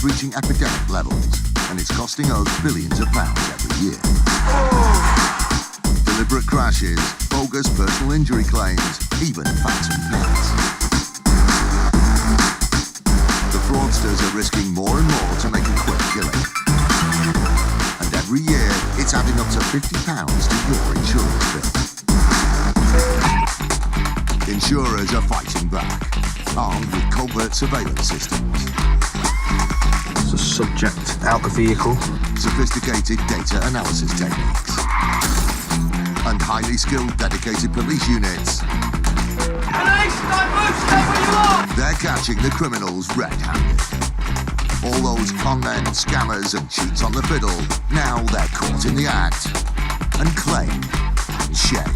reaching epidemic levels, and it's costing us billions of pounds every year. Deliberate crashes, bogus personal injury claims, even phantom deaths. The fraudsters are risking more and more to make a quick killing. And every year, it's adding up to £50 to your insurance bill. Insurers are fighting back, armed with covert surveillance systems. There's a subject out the vehicle. Sophisticated data analysis techniques. And highly skilled, dedicated police units. Police, don't move, stay where you are! They're catching the criminals red-handed. All those con men, scammers and cheats on the fiddle, now they're caught in the act. And claim shame.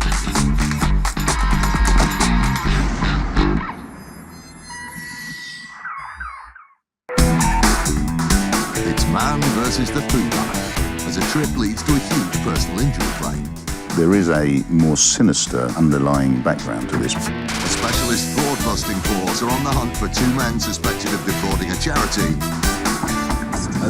It's man versus the food life, as a trip leads to a huge personal injury claim. There is a more sinister underlying background to this. A specialist fraud-busting force are on the hunt for two men suspected of defrauding a charity.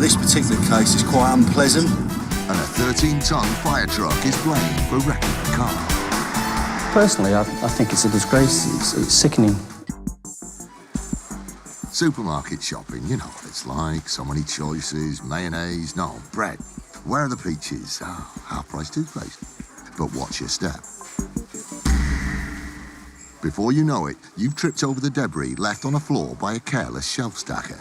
This particular case is quite unpleasant. And a 13-ton fire truck is blamed for wrecking the car. Personally, I think it's a disgrace. It's sickening. Supermarket shopping, you know what it's like. So many choices, mayonnaise, no, bread. Where are the peaches? Oh, half-price toothpaste. But watch your step. Before you know it, you've tripped over the debris left on a floor by a careless shelf stacker.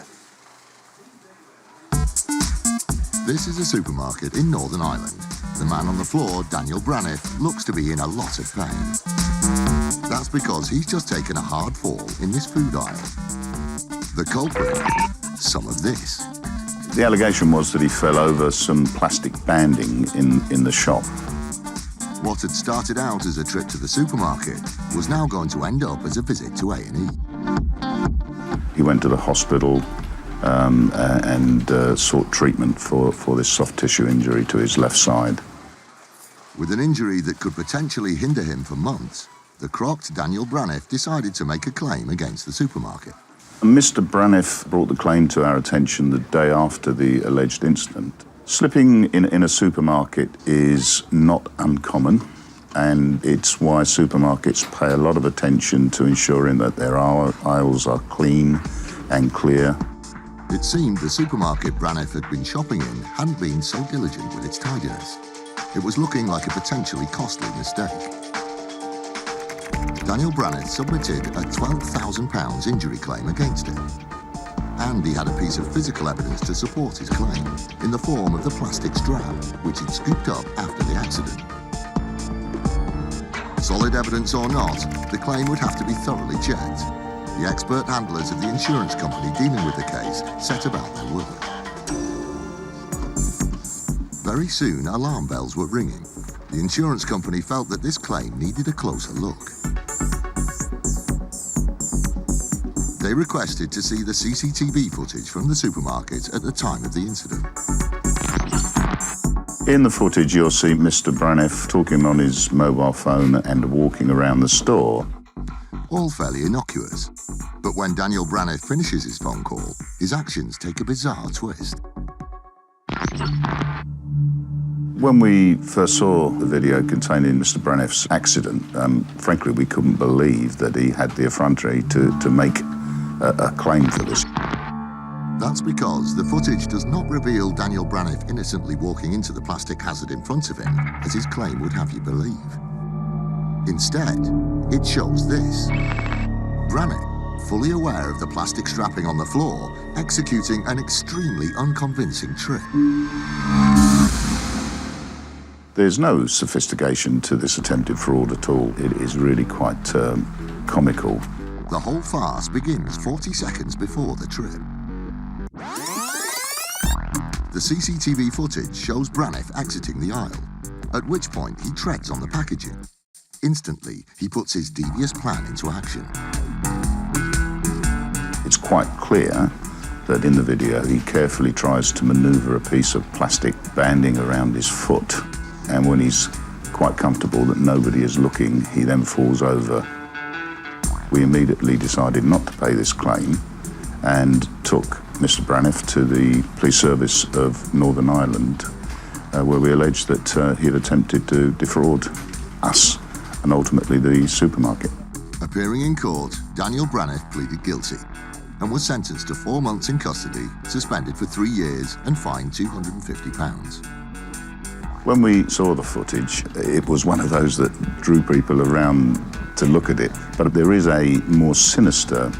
This is a supermarket in Northern Ireland. The man on the floor, Daniel Braniff, looks to be in a lot of pain. That's because he's just taken a hard fall in this food aisle. The culprit, some of this. The allegation was that he fell over some plastic banding in the shop. What had started out as a trip to the supermarket was now going to end up as a visit to A&E. He went to the hospital and sought treatment for this soft tissue injury to his left side. With an injury that could potentially hinder him for months, the crocked Daniel Braniff decided to make a claim against the supermarket. Mr. Braniff brought the claim to our attention the day after the alleged incident. Slipping in a supermarket is not uncommon, and it's why supermarkets pay a lot of attention to ensuring that their aisles are clean and clear. It seemed the supermarket Braniff had been shopping in hadn't been so diligent with its tidiness. It was looking like a potentially costly mistake. Daniel Braniff submitted a £12,000 injury claim against him. And he had a piece of physical evidence to support his claim, in the form of the plastic strap, which he'd scooped up after the accident. Solid evidence or not, the claim would have to be thoroughly checked. The expert handlers of the insurance company dealing with the case set about their work. Very soon, alarm bells were ringing. The insurance company felt that this claim needed a closer look. They requested to see the CCTV footage from the supermarket at the time of the incident. In the footage, you'll see Mr. Braniff talking on his mobile phone and walking around the store. All fairly innocuous. But when Daniel Braniff finishes his phone call, his actions take a bizarre twist. When we first saw the video containing Mr. Braniff's accident, frankly, we couldn't believe that he had the effrontery to make a claim for this. That's because the footage does not reveal Daniel Braniff innocently walking into the plastic hazard in front of him, as his claim would have you believe. Instead, it shows this. Braniff, fully aware of the plastic strapping on the floor, executing an extremely unconvincing trick. There's no sophistication to this attempted fraud at all. It is really quite comical. The whole farce begins 40 seconds before the trip. The CCTV footage shows Braniff exiting the aisle, at which point he treads on the packaging. Instantly, he puts his devious plan into action. It's quite clear that in the video he carefully tries to maneuver a piece of plastic banding around his foot, and when he's quite comfortable that nobody is looking, he then falls over. We immediately decided not to pay this claim and took Mr. Braniff to the police service of Northern Ireland, where we alleged that he had attempted to defraud us and ultimately the supermarket. Appearing in court, Daniel Braniff pleaded guilty and was sentenced to 4 months in custody, suspended for 3 years and fined £250. When we saw the footage, it was one of those that drew people around to look at it. But there is a more sinister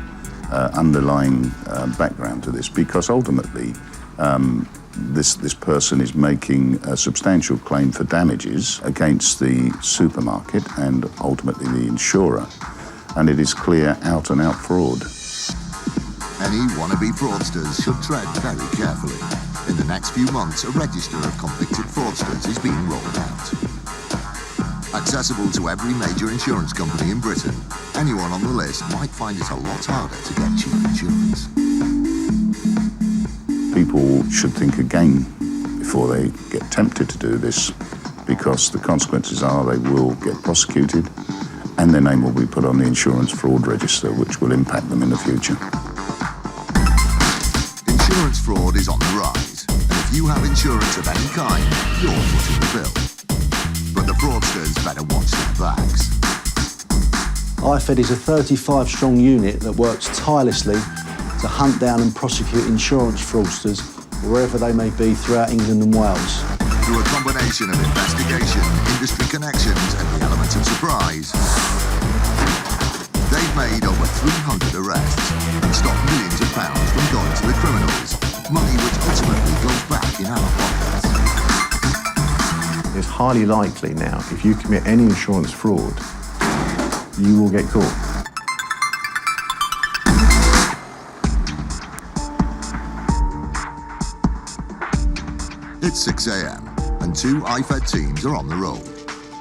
underlying background to this, because ultimately this person is making a substantial claim for damages against the supermarket and ultimately the insurer. And it is clear out-and-out fraud. Any wannabe fraudsters should tread very carefully. In the next few months, a register of convicted fraudsters is being rolled out. Accessible to every major insurance company in Britain, anyone on the list might find it a lot harder to get cheap insurance. People should think again before they get tempted to do this, because the consequences are they will get prosecuted and their name will be put on the insurance fraud register, which will impact them in the future. Insurance fraud is on the rise, and if you have insurance of any kind, you're footing the bill. But the fraudsters better watch their backs. IFED is a 35-strong unit that works tirelessly to hunt down and prosecute insurance fraudsters wherever they may be throughout England and Wales. Through a combination of investigation, industry connections and the element of surprise, they've made over 300 arrests and stopped millions of pounds from going to the criminals, money which ultimately goes back in our pockets. It's highly likely now, if you commit any insurance fraud, you will get caught. It's 6 a.m. and 2 IFED teams are on the roll.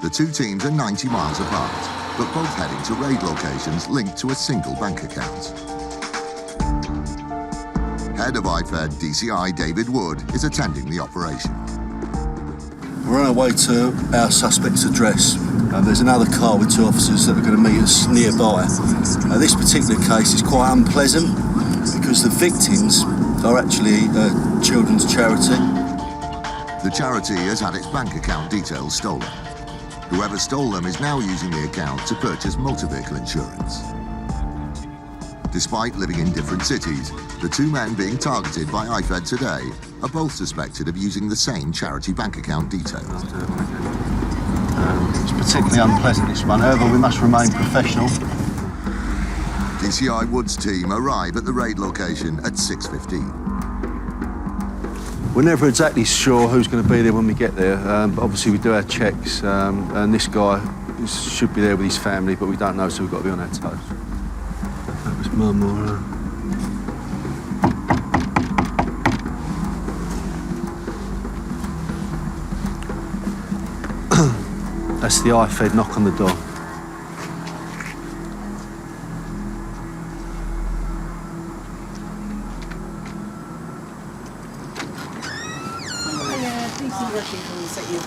The two teams are 90 miles apart, but both heading to raid locations linked to a single bank account. Head of IFED DCI David Wood is attending the operation. We're on our way to our suspect's address. There's another car with 2 officers that are going to meet us nearby. This particular case is quite unpleasant because the victims are actually a children's charity. The charity has had its bank account details stolen. Whoever stole them is now using the account to purchase motor vehicle insurance. Despite living in different cities, the 2 men being targeted by IFED today are both suspected of using the same charity bank account details. It's particularly unpleasant, this one. However, we must remain professional. DCI Wood's team arrive at the raid location at 6:15. We're never exactly sure who's going to be there when we get there, but obviously we do our checks, and this guy should be there with his family, but we don't know, so we've got to be on our toes. That was Mum or... That's the IFED knock on the door.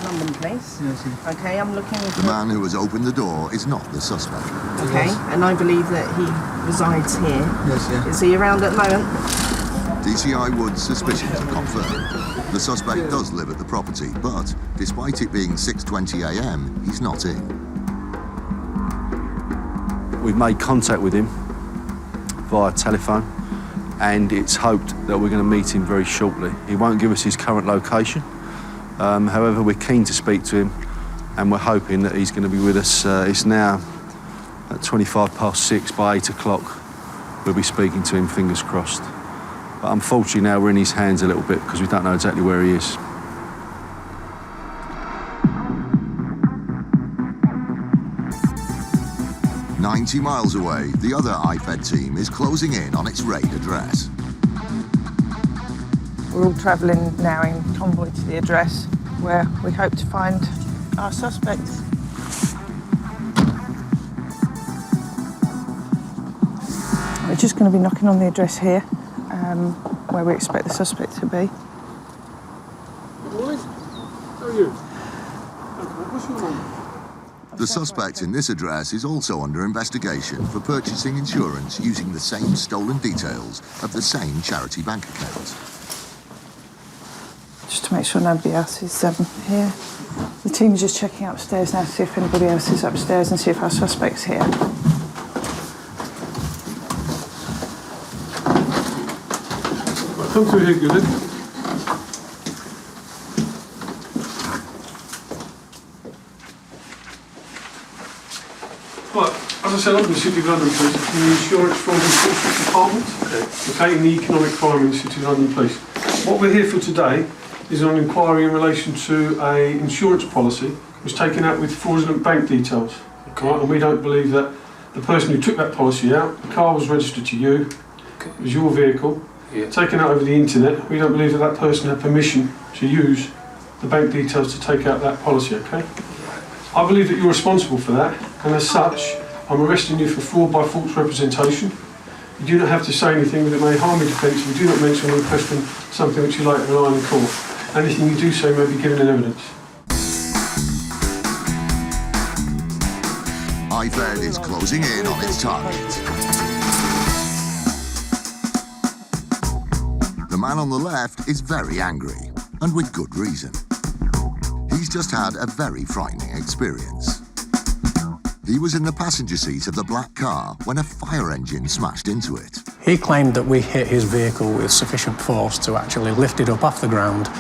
London, please. Yes, yes. Okay, I'm looking for... The man who has opened the door is not the suspect. Okay, and I believe that he resides here. Yes, yeah. Is he around at the moment? DCI Wood's suspicions are confirmed. The suspect does live at the property, but despite it being 6:20 a.m, he's not in. We've made contact with him via telephone, and it's hoped that we're going to meet him very shortly. He won't give us his current location. However, we're keen to speak to him, and we're hoping that he's going to be with us. It's now at 6:25. By 8 o'clock, we'll be speaking to him, fingers crossed. But unfortunately now we're in his hands a little bit because we don't know exactly where he is. "90 miles away, the other IFED team is closing in on its raid address. We're all travelling now in convoy to the address where we hope to find our suspects. We're just going to be knocking on the address here, where we expect the suspect to be. Boys, how are you? What's your name? The suspect in this address is also under investigation for purchasing insurance using the same stolen details of the same charity bank account. Just to make sure nobody else is here. The team is just checking upstairs now to see if anybody else is upstairs and see if our suspect's here. Come through here, Goodin. Right, as I said, I'm in the City of London Police, in the Insurance Fraud Enforcement Department, okay, in the Economic Crime in the City of London Police. What we're here for today is an inquiry in relation to an insurance policy that was taken out with fraudulent bank details. Okay. Right, and we don't believe that the person who took that policy out, the car was registered to you, it was your vehicle, taken out over the internet. We don't believe that that person had permission to use the bank details to take out that policy, okay? I believe that you're responsible for that, and as such, I'm arresting you for fraud by false representation. You do not have to say anything that may harm your defence. You do not mention or question something which you like to rely on in court. Anything you do say may be given in evidence. Highfed is closing in on its target. The man on the left is very angry, and with good reason. He's just had a very frightening experience. He was in the passenger seat of the black car when a fire engine smashed into it. He claimed that we hit his vehicle with sufficient force to actually lift it up off the ground,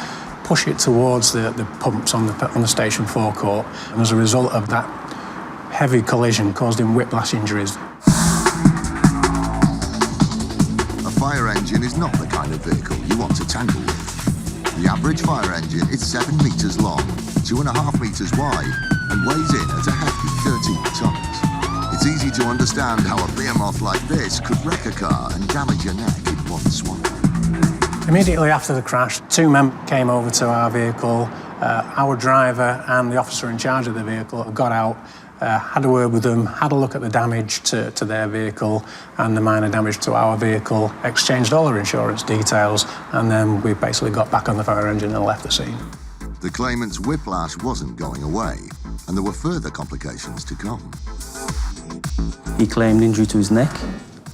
push it towards the pumps on the station forecourt, and as a result of that heavy collision caused him whiplash injuries. A fire engine is not the kind of vehicle you want to tangle with. The average fire engine is 7 metres long, 2.5 metres wide, and weighs in at a hefty 13 tonnes. It's easy to understand how a behemoth like this could wreck a car and damage your neck in one swipe. Immediately after the crash, 2 men came over to our vehicle. Our driver and the officer in charge of the vehicle got out, had a word with them, had a look at the damage to their vehicle and the minor damage to our vehicle, exchanged all our insurance details, and then we basically got back on the fire engine and left the scene. The claimant's whiplash wasn't going away, and there were further complications to come. He claimed injury to his neck,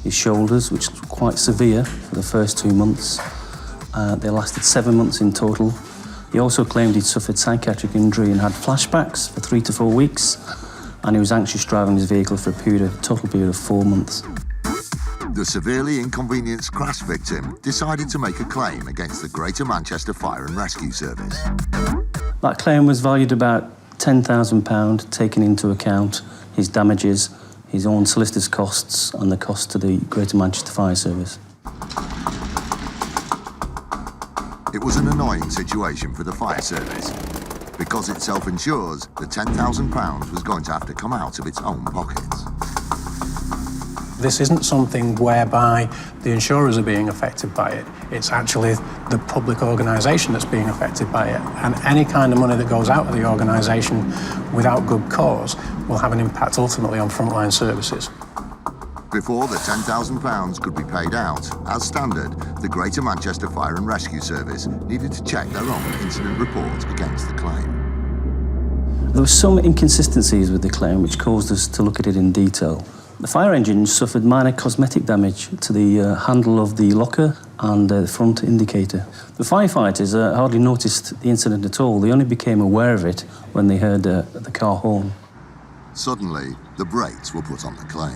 his shoulders, which was quite severe for the first 2 months. They lasted 7 months in total. He also claimed he'd suffered psychiatric injury and had flashbacks for 3 to 4 weeks, and he was anxious driving his vehicle for a total period of 4 months. The severely inconvenienced crash victim decided to make a claim against the Greater Manchester Fire and Rescue Service. That claim was valued about £10,000, taking into account his damages, his own solicitor's costs and the cost to the Greater Manchester Fire Service. It was an annoying situation for the fire service. Because it self-insures, the £10,000 was going to have to come out of its own pockets. This isn't something whereby the insurers are being affected by it. It's actually the public organisation that's being affected by it. And any kind of money that goes out of the organisation without good cause will have an impact ultimately on frontline services. Before the £10,000 could be paid out, as standard, the Greater Manchester Fire and Rescue Service needed to check their own incident report against the claim. There were some inconsistencies with the claim which caused us to look at it in detail. The fire engine suffered minor cosmetic damage to the handle of the locker and the front indicator. The firefighters hardly noticed the incident at all. They only became aware of it when they heard the car horn. Suddenly, the brakes were put on the claim.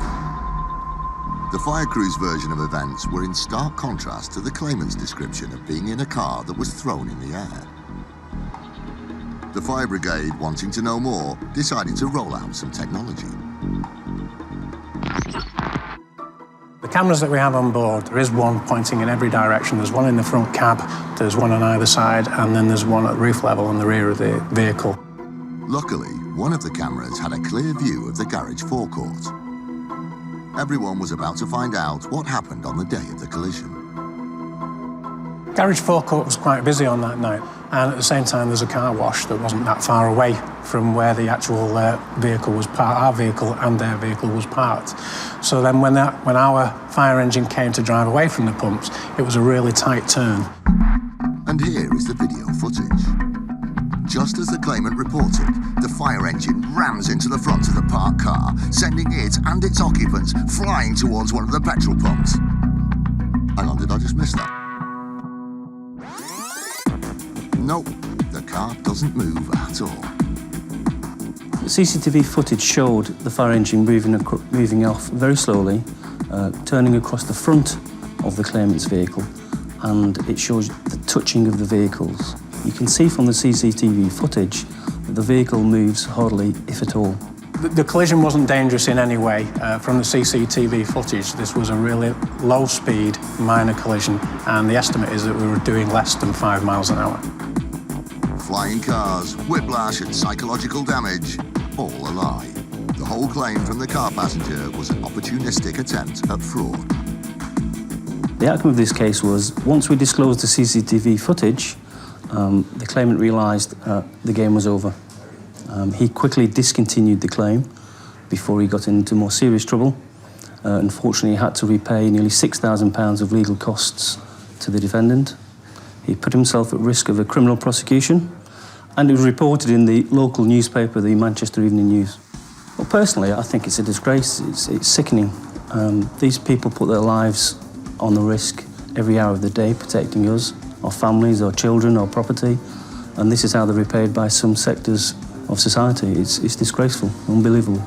The fire crew's version of events were in stark contrast to the claimant's description of being in a car that was thrown in the air. The fire brigade, wanting to know more, decided to roll out some technology. The cameras that we have on board, there is one pointing in every direction. There's one in the front cab, there's one on either side, and then there's one at roof level on the rear of the vehicle. Luckily, one of the cameras had a clear view of the garage forecourt. Everyone was about to find out what happened on the day of the collision. Garage forecourt was quite busy on that night, and at the same time there's a car wash that wasn't that far away from where the actual vehicle was parked, our vehicle and their vehicle was parked. So then when our fire engine came to drive away from the pumps, it was a really tight turn. And here is the video footage. Just as the claimant reported, the fire engine rams into the front of the parked car, sending it and its occupants flying towards one of the petrol pumps. Hang on, did I just miss that? Nope, the car doesn't move at all. CCTV footage showed the fire engine moving off very slowly, turning across the front of the claimant's vehicle, and it shows the touching of the vehicles. You can see from the CCTV footage that the vehicle moves hardly, if at all. The collision wasn't dangerous in any way. From the CCTV footage, this was a really low-speed, minor collision, and the estimate is that we were doing less than 5 miles an hour. Flying cars, whiplash and psychological damage, all a lie. The whole claim from the car passenger was an opportunistic attempt at fraud. The outcome of this case was, once we disclosed the CCTV footage, the claimant realised the game was over. He quickly discontinued the claim before he got into more serious trouble. Unfortunately, he had to repay nearly £6,000 of legal costs to the defendant. He put himself at risk of a criminal prosecution, and it was reported in the local newspaper, the Manchester Evening News. Well, personally, I think it's a disgrace. It's sickening. These people put their lives on the risk every hour of the day, protecting us, our families, our children, our property, and this is how they're repaid by some sectors of society. It's disgraceful, unbelievable.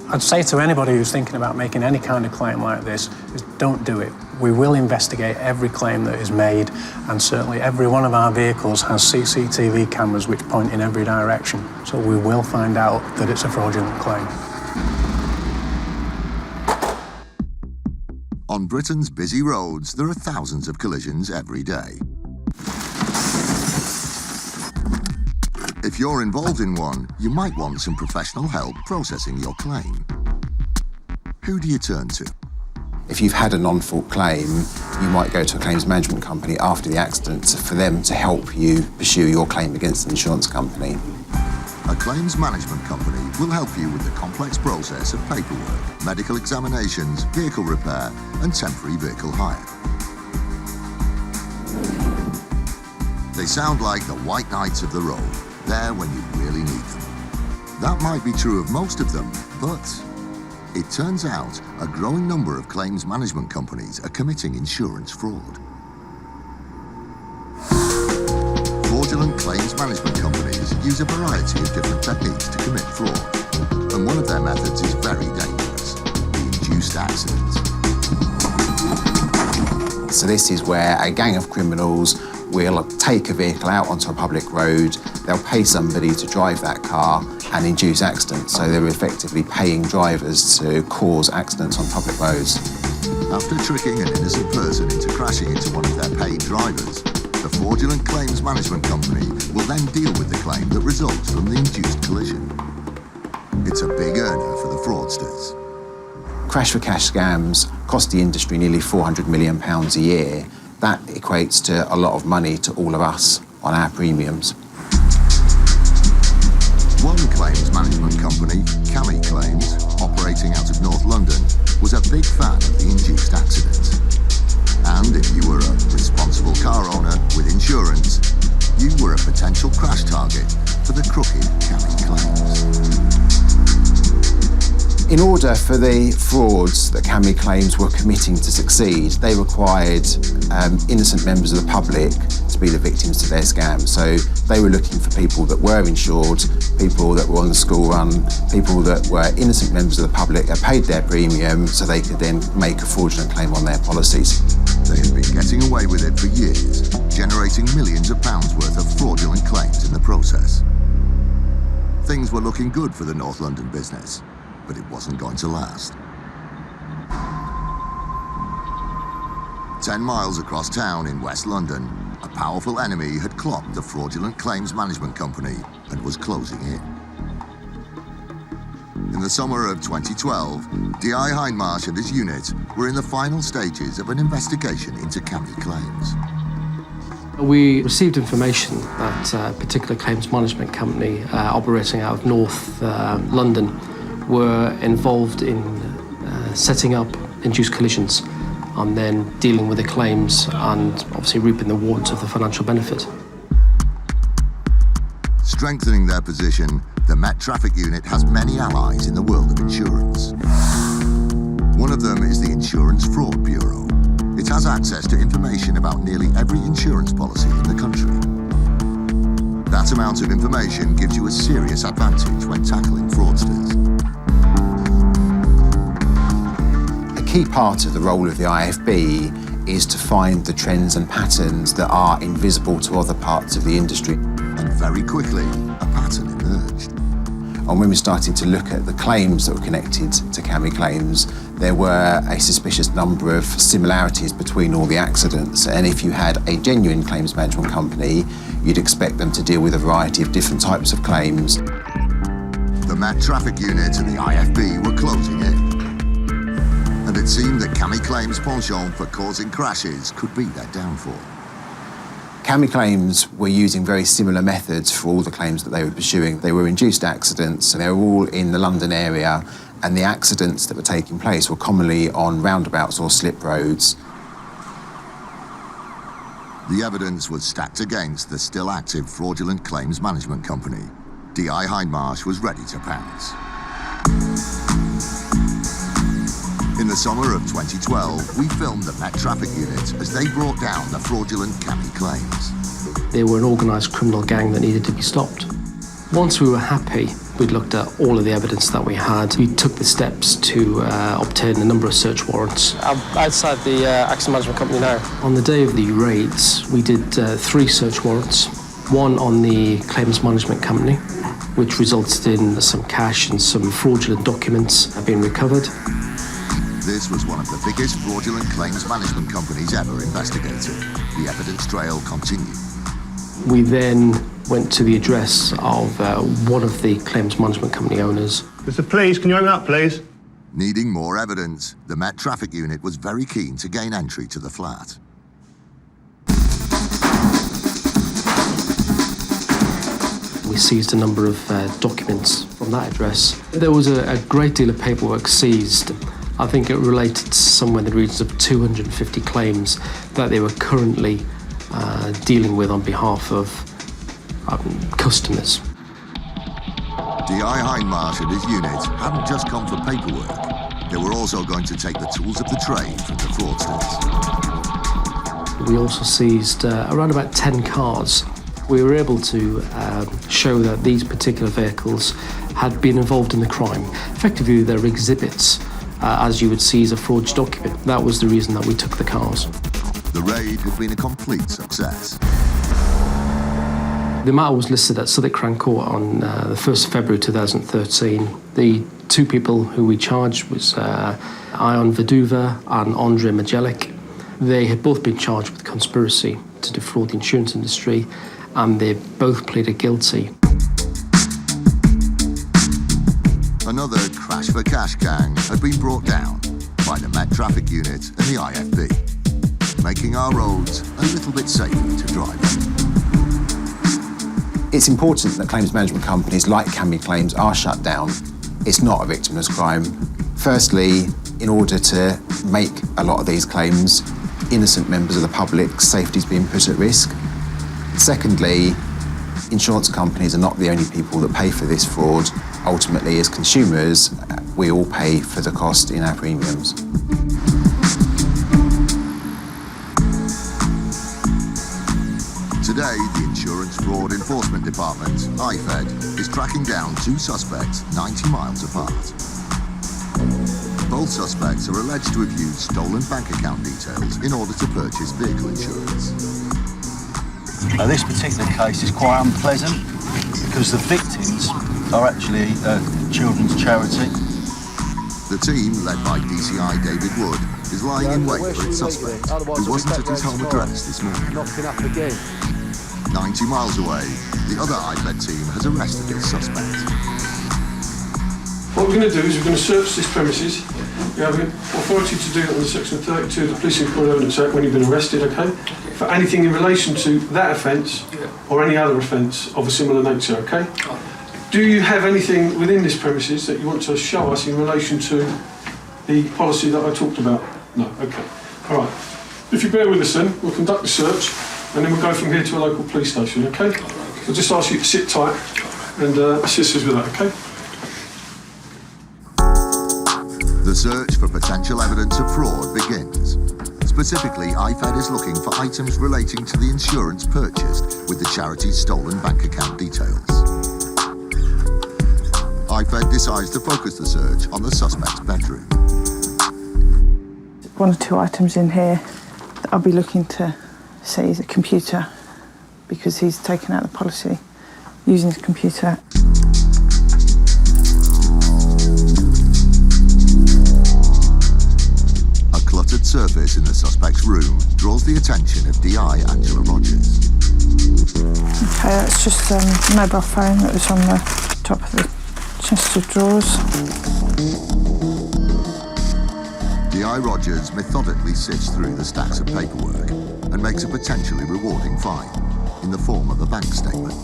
I'd say to anybody who's thinking about making any kind of claim like this, is don't do it. We will investigate every claim that is made, and certainly every one of our vehicles has CCTV cameras which point in every direction, so we will find out that it's a fraudulent claim. On Britain's busy roads, there are thousands of collisions every day. If you're involved in one, you might want some professional help processing your claim. Who do you turn to? If you've had a non-fault claim, you might go to a claims management company after the accident for them to help you pursue your claim against an insurance company. A claims management company will help you with the complex process of paperwork, medical examinations, vehicle repair, and temporary vehicle hire. They sound like the white knights of the road, there when you really need them. That might be true of most of them, but it turns out a growing number of claims management companies are committing insurance fraud. Fraudulent claims management companies use a variety of different techniques to commit fraud, and one of their methods is very dangerous: the induced accident. So this is where a gang of criminals will take a vehicle out onto a public road, they'll pay somebody to drive that car and induce accidents. So they're effectively paying drivers to cause accidents on public roads. After tricking an innocent person into crashing into one of their paid drivers, the fraudulent claims management company will then deal with the claim that results from the induced collision. It's a big earner for the fraudsters. Crash for cash scams cost the industry nearly £400 million a year. That equates to a lot of money to all of us on our premiums. One claims management company, Cami Claims, operating out of North London, was a big fan of the induced accident. And if you were a responsible car owner with insurance, you were a potential crash target for the crooked Cami Claims. In order for the frauds that Cami Claims were committing to succeed, they required innocent members of the public to be the victims to their scams. So they were looking for people that were insured, people that were on the school run, people that were innocent members of the public that paid their premium so they could then make a fraudulent claim on their policies. They had been getting away with it for years, generating millions of pounds worth of fraudulent claims in the process. Things were looking good for the North London business, but it wasn't going to last. 10 miles across town in West London, a powerful enemy had clocked the fraudulent claims management company and was closing in. In the summer of 2012, D.I. Hindmarsh and his unit were in the final stages of an investigation into Cami Claims. We received information that a particular claims management company operating out of North London were involved in setting up induced collisions and then dealing with the claims and obviously reaping the rewards of the financial benefit. Strengthening their position, the Met Traffic Unit has many allies in the world of insurance. One of them is the Insurance Fraud Bureau. It has access to information about nearly every insurance policy in the country. That amount of information gives you a serious advantage when tackling fraudsters. A key part of the role of the IFB is to find the trends and patterns that are invisible to other parts of the industry. And very quickly, a pattern emerged. And when we started to look at the claims that were connected to CAMI claims, there were a suspicious number of similarities between all the accidents. And if you had a genuine claims management company, you'd expect them to deal with a variety of different types of claims. The Met Traffic Unit and the IFB were closing in. And it seemed that CAMI claims' penchant for causing crashes could be their downfall. CAMI claims were using very similar methods for all the claims that they were pursuing. They were induced accidents, and they were all in the London area, and the accidents that were taking place were commonly on roundabouts or slip roads. The evidence was stacked against the still active fraudulent claims management company. DI Hindmarsh was ready to pounce. In the summer of 2012, we filmed the Met Traffic Unit as they brought down the fraudulent CAMI claims. They were an organised criminal gang that needed to be stopped. Once we were happy, we'd looked at all of the evidence that we had. We took the steps to obtain a number of search warrants. I'm outside the accident management company now. On the day of the raids, we did 3 search warrants. One on the claims management company, which resulted in some cash and some fraudulent documents being recovered. This was one of the biggest fraudulent claims management companies ever investigated. The evidence trail continued. We then went to the address of one of the claims management company owners. Mr. Please, can you open up, please? Needing more evidence, the Met Traffic Unit was very keen to gain entry to the flat. We seized a number of documents from that address. There was a great deal of paperwork seized. I think it related to somewhere in the regions of 250 claims that they were currently dealing with on behalf of customers. DI Hindmarsh and his unit hadn't just come for paperwork. They were also going to take the tools of the trade from the fraudsters. We also seized around about 10 cars. We were able to show that these particular vehicles had been involved in the crime. Effectively, they're exhibits, as you would seize a forged document. That was the reason that we took the cars. The raid had been a complete success. The matter was listed at Southwark Crown Court on the 1st of February 2013. The 2 people who we charged was Ion Vaduva and Andrei Majelik. They had both been charged with conspiracy to defraud the insurance industry, and they both pleaded guilty. Another crash for cash gang had been brought down by the Met Traffic Unit and the IFB, making our roads a little bit safer to drive on. It's important that claims management companies like CAMI Claims are shut down. It's not a victimless crime. Firstly, in order to make a lot of these claims, innocent members of the public's safety is being put at risk. Secondly, insurance companies are not the only people that pay for this fraud. Ultimately, as consumers, we all pay for the cost in our premiums. Today, the Insurance Fraud Enforcement Department, IFED, is tracking down 2 suspects 90 miles apart. Both suspects are alleged to have used stolen bank account details in order to purchase vehicle insurance. This particular case is quite unpleasant because the victims are actually a children's charity. The team, led by DCI David Wood, is lying in wait for its suspect, who wasn't at his home address this morning. 90 miles away, the other IFED team has arrested its suspect. What we're going to do is we're going to search this premises. You have authority to do it under Section 32 of the Police and Criminal Evidence Act when you've been arrested, okay? For anything in relation to that offence or any other offence of a similar nature, okay? Do you have anything within this premises that you want to show us in relation to the policy that I talked about? No, okay. All right. If you bear with us then, we'll conduct the search and then we'll go from here to a local police station, okay? I'll just ask you to sit tight and assist us with that, okay? The search for potential evidence of fraud begins. Specifically, IFED is looking for items relating to the insurance purchased with the charity's stolen bank account details. IFED decides to focus the search on the suspect's bedroom. One or two items in here that I'll be looking to see is a computer, because he's taken out the policy using the computer. A cluttered surface in the suspect's room draws the attention of DI Angela Rogers. Okay, that's just a mobile phone that was on the top of the chest of drawers. DI Rogers methodically sifts through the stacks of paperwork and makes a potentially rewarding find in the form of a bank statement.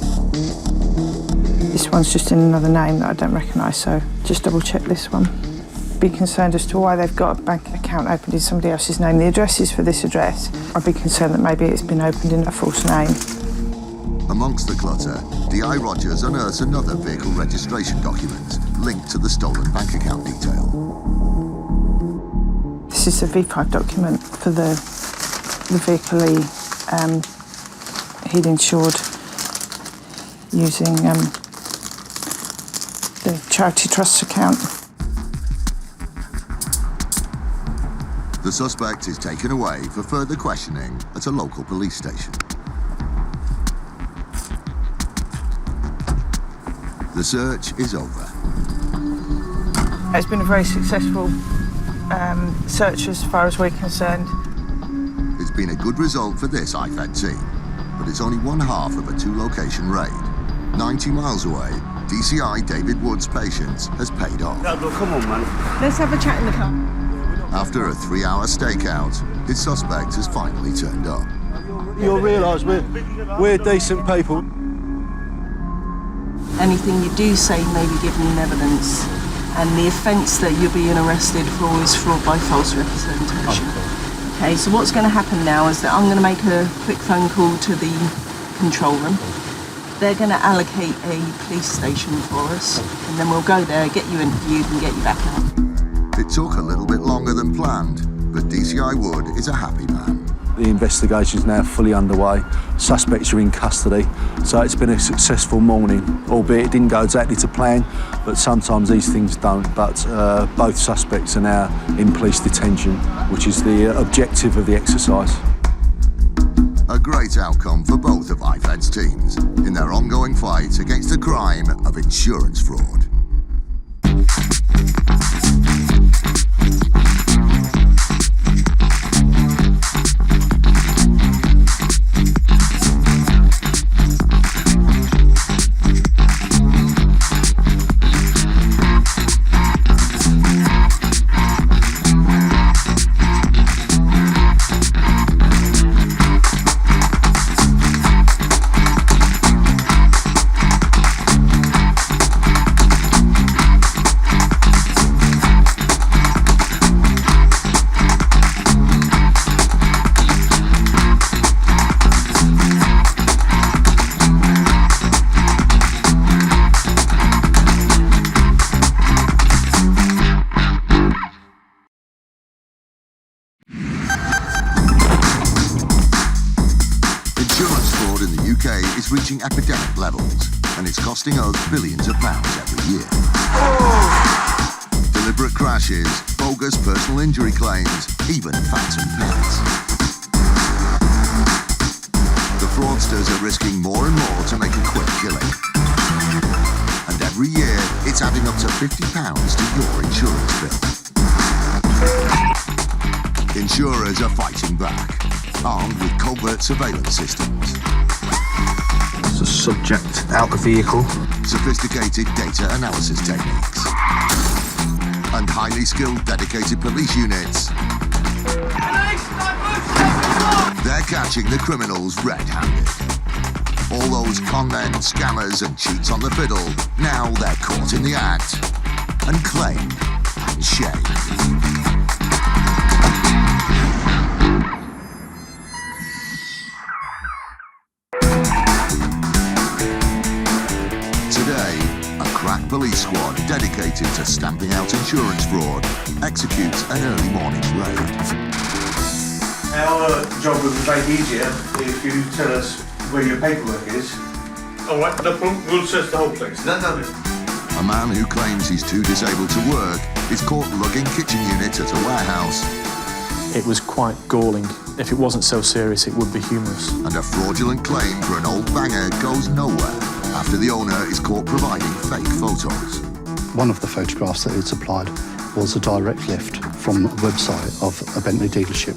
This one's just in another name that I don't recognise, so just double check this one. Be concerned as to why they've got a bank account opened in somebody else's name. The address is for this address. I'd be concerned that maybe it's been opened in a false name. Amongst the clutter, DI Rogers unearths another vehicle registration document linked to the stolen bank account detail. This is a V5 document for the vehicle he'd insured using the charity trust account. The suspect is taken away for further questioning at a local police station. The search is over. It's been a very successful search as far as we're concerned. It's been a good result for this IFED team, but it's only one half of a two-location raid. 90 miles away, DCI David Wood's patience has paid off. Come on, man. Let's have a chat in the car. After a 3-hour stakeout, his suspect has finally turned up. You'll realise we're decent people. Anything you do say may be given in evidence, and the offence that you're being arrested for is fraud by false representation. Okay, so what's going to happen now is that I'm going to make a quick phone call to the control room. They're going to allocate a police station for us, and then we'll go there, get you interviewed and get you back out. It took a little bit longer than planned, but DCI Wood is a happy man. The investigation is now fully underway. Suspects are in custody, so it's been a successful morning, albeit it didn't go exactly to plan, but sometimes these things don't. But both suspects are now in police detention, which is the objective of the exercise. A great outcome for both of IFED's teams in their ongoing fight against the crime of insurance fraud. Is reaching epidemic levels, and it's costing us billions of pounds every year. Deliberate crashes, bogus personal injury claims, even phantom pets. The fraudsters are risking more and more to make a quick killing. And every year, it's adding up to £50 to your insurance bill. Insurers are fighting back, armed with covert surveillance systems. The subject out the vehicle. Sophisticated data analysis techniques. And highly skilled dedicated police units. They're catching the criminals red-handed. All those con men, scammers and cheats on the fiddle, now they're caught in the act and claimed and shamed. dedicated to stamping out insurance fraud, executes an early morning raid. Our job will be very easier if you tell us where your paperwork is. All right, no problem. We'll search the whole place. No. A man who claims he's too disabled to work is caught lugging kitchen units at a warehouse. It was quite galling. If it wasn't so serious, it would be humorous. And a fraudulent claim for an old banger goes nowhere after the owner is caught providing fake photos. One of the photographs that he'd supplied was a direct lift from a website of a Bentley dealership.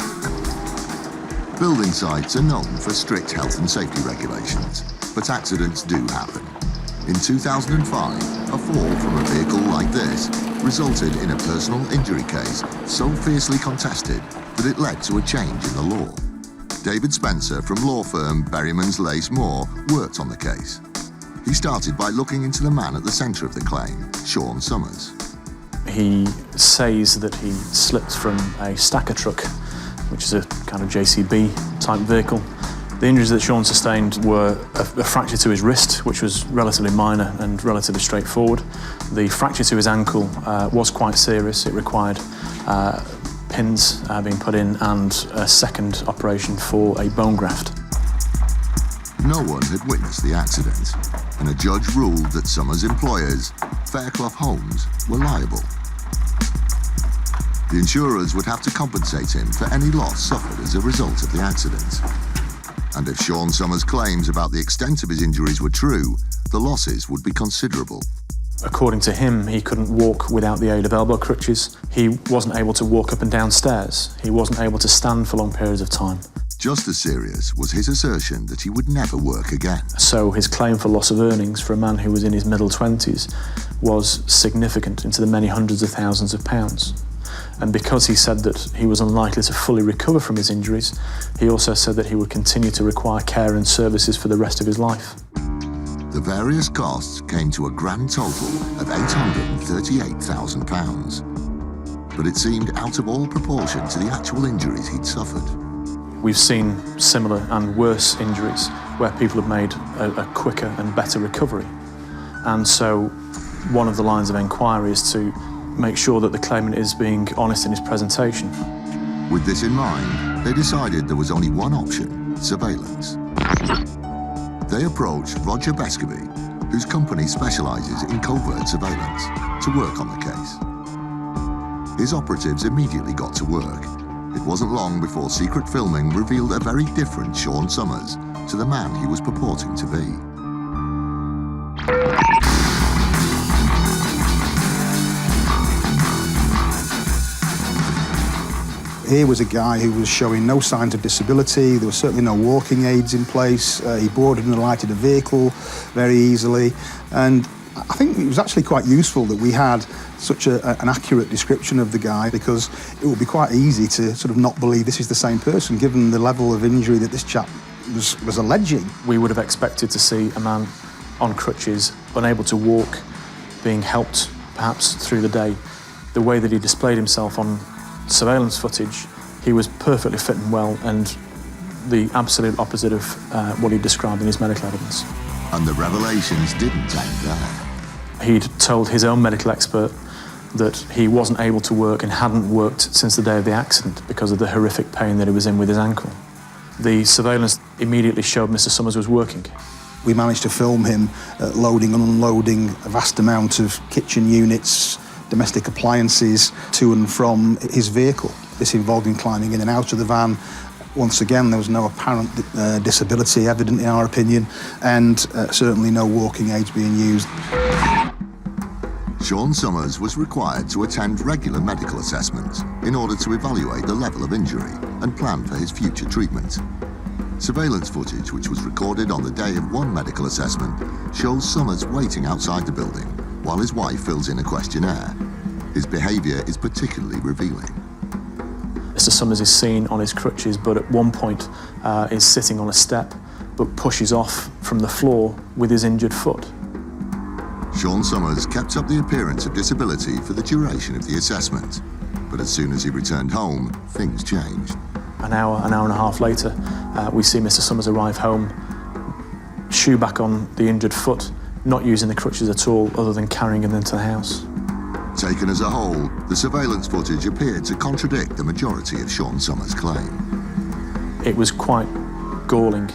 Building sites are known for strict health and safety regulations, but accidents do happen. In 2005, a fall from a vehicle like this resulted in a personal injury case so fiercely contested that it led to a change in the law. David Spencer from law firm Berryman's Lace Moore worked on the case. He started by looking into the man at the centre of the claim, Sean Summers. He says that he slipped from a stacker truck, which is a kind of JCB type vehicle. The injuries that Sean sustained were a fracture to his wrist, which was relatively minor and relatively straightforward. The fracture to his ankle was quite serious. It required pins being put in and a second operation for a bone graft. No one had witnessed the accident, and a judge ruled that Summers' employers, Fairclough Homes, were liable. The insurers would have to compensate him for any loss suffered as a result of the accident. And if Sean Summers' claims about the extent of his injuries were true, the losses would be considerable. According to him, he couldn't walk without the aid of elbow crutches. He wasn't able to walk up and down stairs. He wasn't able to stand for long periods of time. Just as serious was his assertion that he would never work again. So his claim for loss of earnings for a man who was in his middle 20s was significant, into the many hundreds of thousands of pounds. And because he said that he was unlikely to fully recover from his injuries, he also said that he would continue to require care and services for the rest of his life. The various costs came to a grand total of £838,000. But it seemed out of all proportion to the actual injuries he'd suffered. We've seen similar and worse injuries where people have made a quicker and better recovery. And so one of the lines of inquiry is to make sure that the claimant is being honest in his presentation. With this in mind, they decided there was only one option: surveillance. They approached Roger Bescovy, whose company specialises in covert surveillance, to work on the case. His operatives immediately got to work. It wasn't long before secret filming revealed a very different Sean Summers to the man he was purporting to be. Here was a guy who was showing no signs of disability. There were certainly no walking aids in place. He boarded and alighted a vehicle very easily. And I think it was actually quite useful that we had such an accurate description of the guy, because it would be quite easy to sort of not believe this is the same person, given the level of injury that this chap was alleging. We would have expected to see a man on crutches, unable to walk, being helped perhaps through the day. The way that he displayed himself on surveillance footage, he was perfectly fit and well, and the absolute opposite of what he described in his medical evidence. And the revelations didn't end there. He'd told his own medical expert that he wasn't able to work and hadn't worked since the day of the accident because of the horrific pain that he was in with his ankle. The surveillance immediately showed Mr. Summers was working. We managed to film him loading and unloading a vast amount of kitchen units, domestic appliances to and from his vehicle. This involved him climbing in and out of the van. Once again, there was no apparent disability evident in our opinion, and certainly no walking aids being used. Sean Summers was required to attend regular medical assessments in order to evaluate the level of injury and plan for his future treatment. Surveillance footage, which was recorded on the day of one medical assessment, shows Summers waiting outside the building while his wife fills in a questionnaire. His behaviour is particularly revealing. Mr. Summers is seen on his crutches, but at one point is sitting on a step, but pushes off from the floor with his injured foot. Sean Summers kept up the appearance of disability for the duration of the assessment, but as soon as he returned home, things changed. An hour and a half later, we see Mr. Summers arrive home, shoe back on the injured foot, not using the crutches at all, other than carrying him into the house. Taken as a whole, the surveillance footage appeared to contradict the majority of Sean Summers' claim. It was quite galling.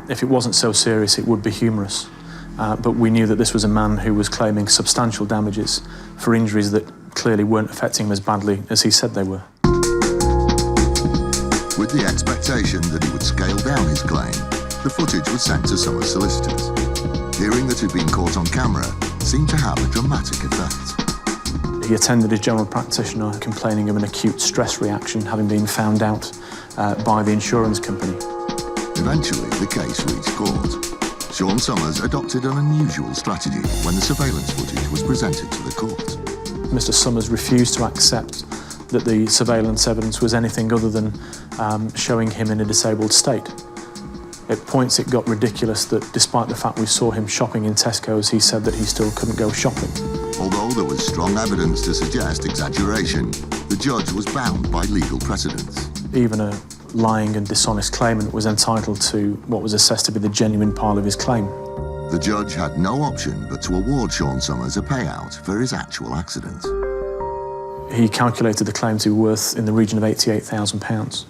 If it wasn't so serious, it would be humorous. But we knew that this was a man who was claiming substantial damages for injuries that clearly weren't affecting him as badly as he said they were. With the expectation that he would scale down his claim, the footage was sent to Summers' solicitors. Hearing that he'd been caught on camera seemed to have a dramatic effect. He attended his general practitioner complaining of an acute stress reaction having been found out by the insurance company. Eventually, the case reached court. Sean Summers adopted an unusual strategy when the surveillance footage was presented to the court. Mr. Summers refused to accept that the surveillance evidence was anything other than showing him in a disabled state. At points it got ridiculous that despite the fact we saw him shopping in Tesco's, he said that he still couldn't go shopping. Although there was strong evidence to suggest exaggeration, the judge was bound by legal precedents. Even a lying and dishonest claimant was entitled to what was assessed to be the genuine part of his claim. The judge had no option but to award Sean Summers a payout for his actual accident. He calculated the claim to be worth in the region of £88,000.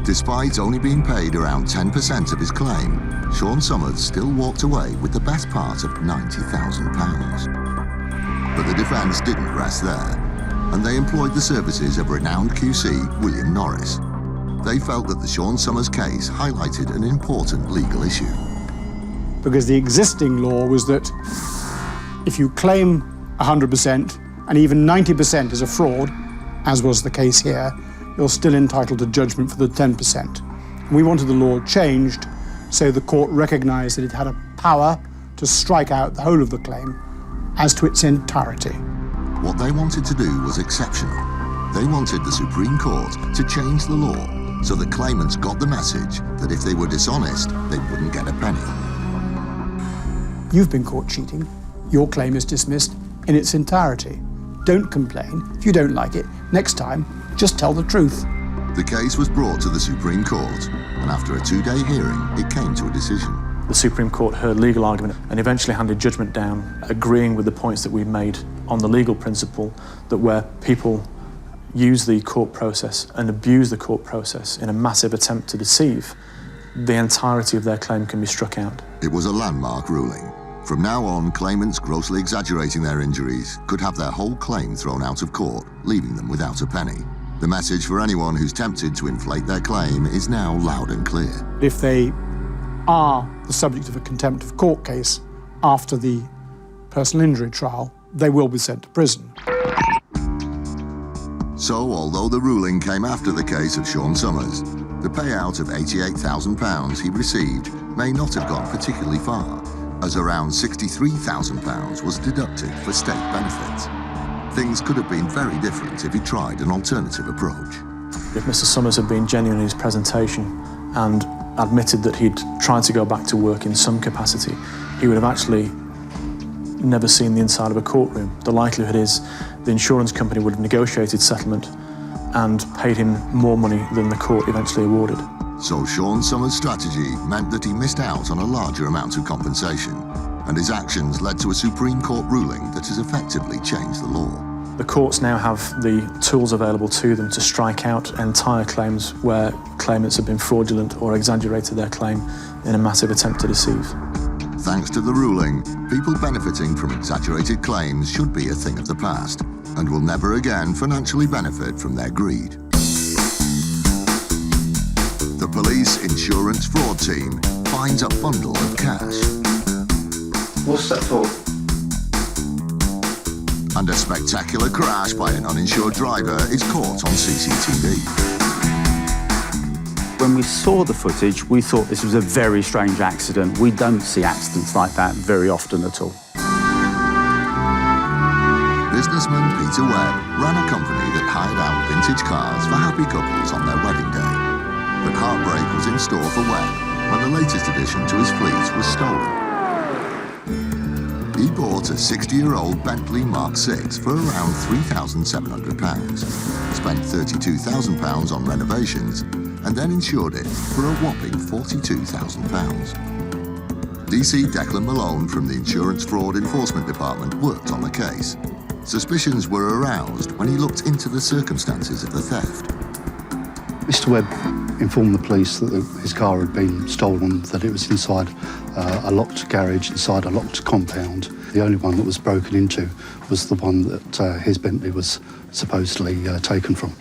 Despite only being paid around 10% of his claim, Sean Summers still walked away with the best part of £90,000. But the defence didn't rest there, and they employed the services of renowned QC William Norris. They felt that the Sean Summers case highlighted an important legal issue. Because the existing law was that if you claim 100% and even 90% is a fraud, as was the case here, you're still entitled to judgment for the 10%. And we wanted the law changed so the court recognised that it had a power to strike out the whole of the claim as to its entirety. What they wanted to do was exceptional. They wanted the Supreme Court to change the law so that claimants got the message that if they were dishonest, they wouldn't get a penny. You've been caught cheating. Your claim is dismissed in its entirety. Don't complain. If you don't like it, next time, just tell the truth. The case was brought to the Supreme Court, and after a 2-day hearing, it came to a decision. The Supreme Court heard legal argument and eventually handed judgment down, agreeing with the points that we made on the legal principle that where people use the court process and abuse the court process in a massive attempt to deceive, the entirety of their claim can be struck out. It was a landmark ruling. From now on, claimants grossly exaggerating their injuries could have their whole claim thrown out of court, leaving them without a penny. The message for anyone who's tempted to inflate their claim is now loud and clear. If they are the subject of a contempt of court case after the personal injury trial, they will be sent to prison. So, although the ruling came after the case of Sean Summers, the payout of £88,000 he received may not have gone particularly far, as around £63,000 was deducted for state benefits. Things could have been very different if he tried an alternative approach. If Mr. Summers had been genuine in his presentation and admitted that he'd tried to go back to work in some capacity, he would have actually never seen the inside of a courtroom. The likelihood is the insurance company would have negotiated settlement and paid him more money than the court eventually awarded. So Sean Summers' strategy meant that he missed out on a larger amount of compensation, and his actions led to a Supreme Court ruling that has effectively changed the law. The courts now have the tools available to them to strike out entire claims where claimants have been fraudulent or exaggerated their claim in a massive attempt to deceive. Thanks to the ruling, people benefiting from exaggerated claims should be a thing of the past and will never again financially benefit from their greed. The police insurance fraud team finds a bundle of cash. What's that for? And a spectacular crash by an uninsured driver is caught on CCTV. When we saw the footage, we thought this was a very strange accident. We don't see accidents like that very often at all. Businessman Peter Webb ran a company that hired out vintage cars for happy couples on their wedding day. But heartbreak was in store for Webb when the latest addition to his fleet was stolen. He bought a 60-year-old Bentley Mark VI for around £3,700, spent £32,000 on renovations, and then insured it for a whopping £42,000. DC Declan Malone from the Insurance Fraud Enforcement Department worked on the case. Suspicions were aroused when he looked into the circumstances of the theft. Mr. Webb informed the police that his car had been stolen, that it was inside a locked garage, inside a locked compound. The only one that was broken into was the one that his Bentley was supposedly taken from.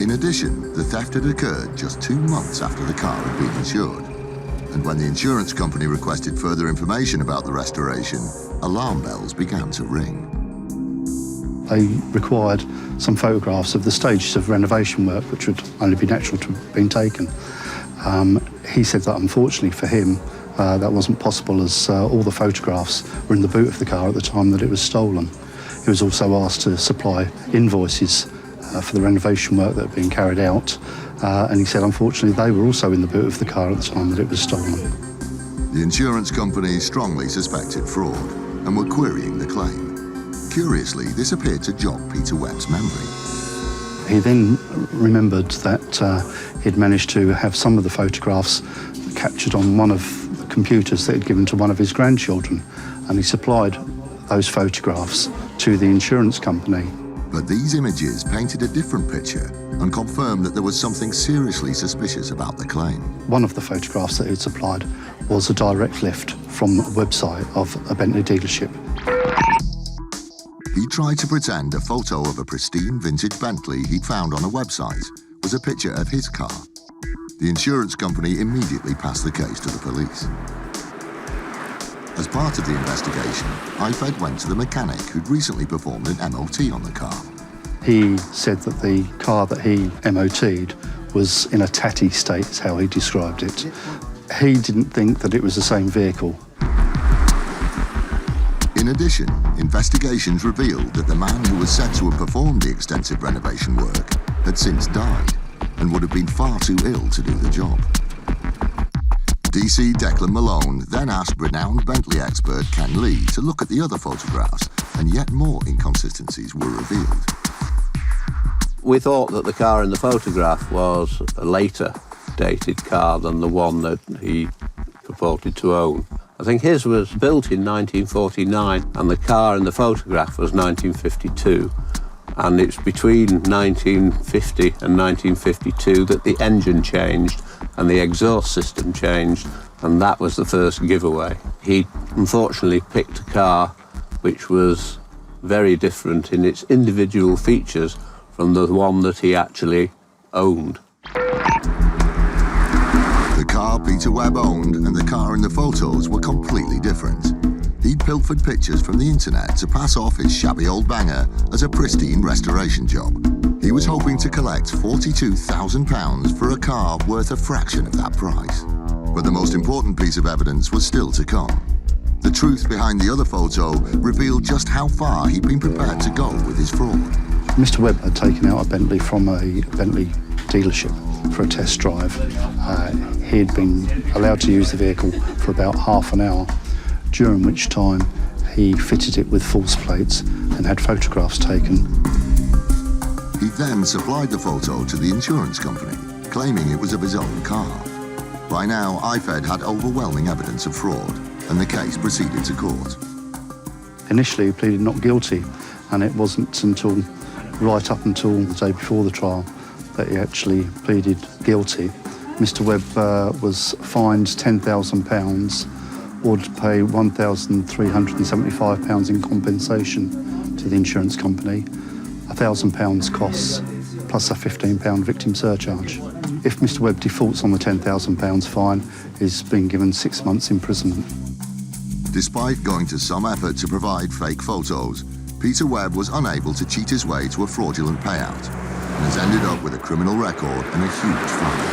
In addition, the theft had occurred just 2 months after the car had been insured. And when the insurance company requested further information about the restoration, alarm bells began to ring. They required some photographs of the stages of renovation work, which would only be natural to have been taken. He said that unfortunately for him, that wasn't possible, as all the photographs were in the boot of the car at the time that it was stolen. He was also asked to supply invoices for the renovation work that had been carried out, and he said unfortunately they were also in the boot of the car at the time that it was stolen. The insurance company strongly suspected fraud and were querying the claim. Curiously, this appeared to jog Peter Webb's memory. He then remembered that he'd managed to have some of the photographs captured on one of the computers that he'd given to one of his grandchildren, and he supplied those photographs to the insurance company. But these images painted a different picture and confirmed that there was something seriously suspicious about the claim. One of the photographs that he'd supplied was a direct lift from the website of a Bentley dealership. He tried to pretend a photo of a pristine vintage Bentley he'd found on a website was a picture of his car. The insurance company immediately passed the case to the police. As part of the investigation, IFED went to the mechanic who'd recently performed an MOT on the car. He said that the car that he MOT'd was in a tatty state, is how he described it. He didn't think that it was the same vehicle. In addition, investigations revealed that the man who was said to have performed the extensive renovation work had since died and would have been far too ill to do the job. DC Declan Malone then asked renowned Bentley expert Ken Lee to look at the other photographs, and yet more inconsistencies were revealed. We thought that the car in the photograph was a later dated car than the one that he purported to own. I think his was built in 1949 and the car in the photograph was 1952. And it's between 1950 and 1952 that the engine changed and the exhaust system changed, and that was the first giveaway. He unfortunately picked a car which was very different in its individual features from the one that he actually owned. The car Peter Webb owned and the car in the photos were completely different. He'd pilfered pictures from the internet to pass off his shabby old banger as a pristine restoration job. He was hoping to collect £42,000 for a car worth a fraction of that price. But the most important piece of evidence was still to come. The truth behind the other photo revealed just how far he'd been prepared to go with his fraud. Mr. Webb had taken out a Bentley from a Bentley dealership for a test drive. He'd been allowed to use the vehicle for about half an hour, during which time he fitted it with false plates and had photographs taken. He then supplied the photo to the insurance company, claiming it was of his own car. By now, IFED had overwhelming evidence of fraud, and the case proceeded to court. Initially, he pleaded not guilty, and it wasn't until right up until the day before the trial that he actually pleaded guilty. Mr. Webb was fined £10,000, ordered to pay £1,375 in compensation to the insurance company, £1,000 costs, plus a £15 victim surcharge. If Mr. Webb defaults on the £10,000 fine, he's been given 6 months imprisonment. Despite going to some effort to provide fake photos, Peter Webb was unable to cheat his way to a fraudulent payout and has ended up with a criminal record and a huge fine.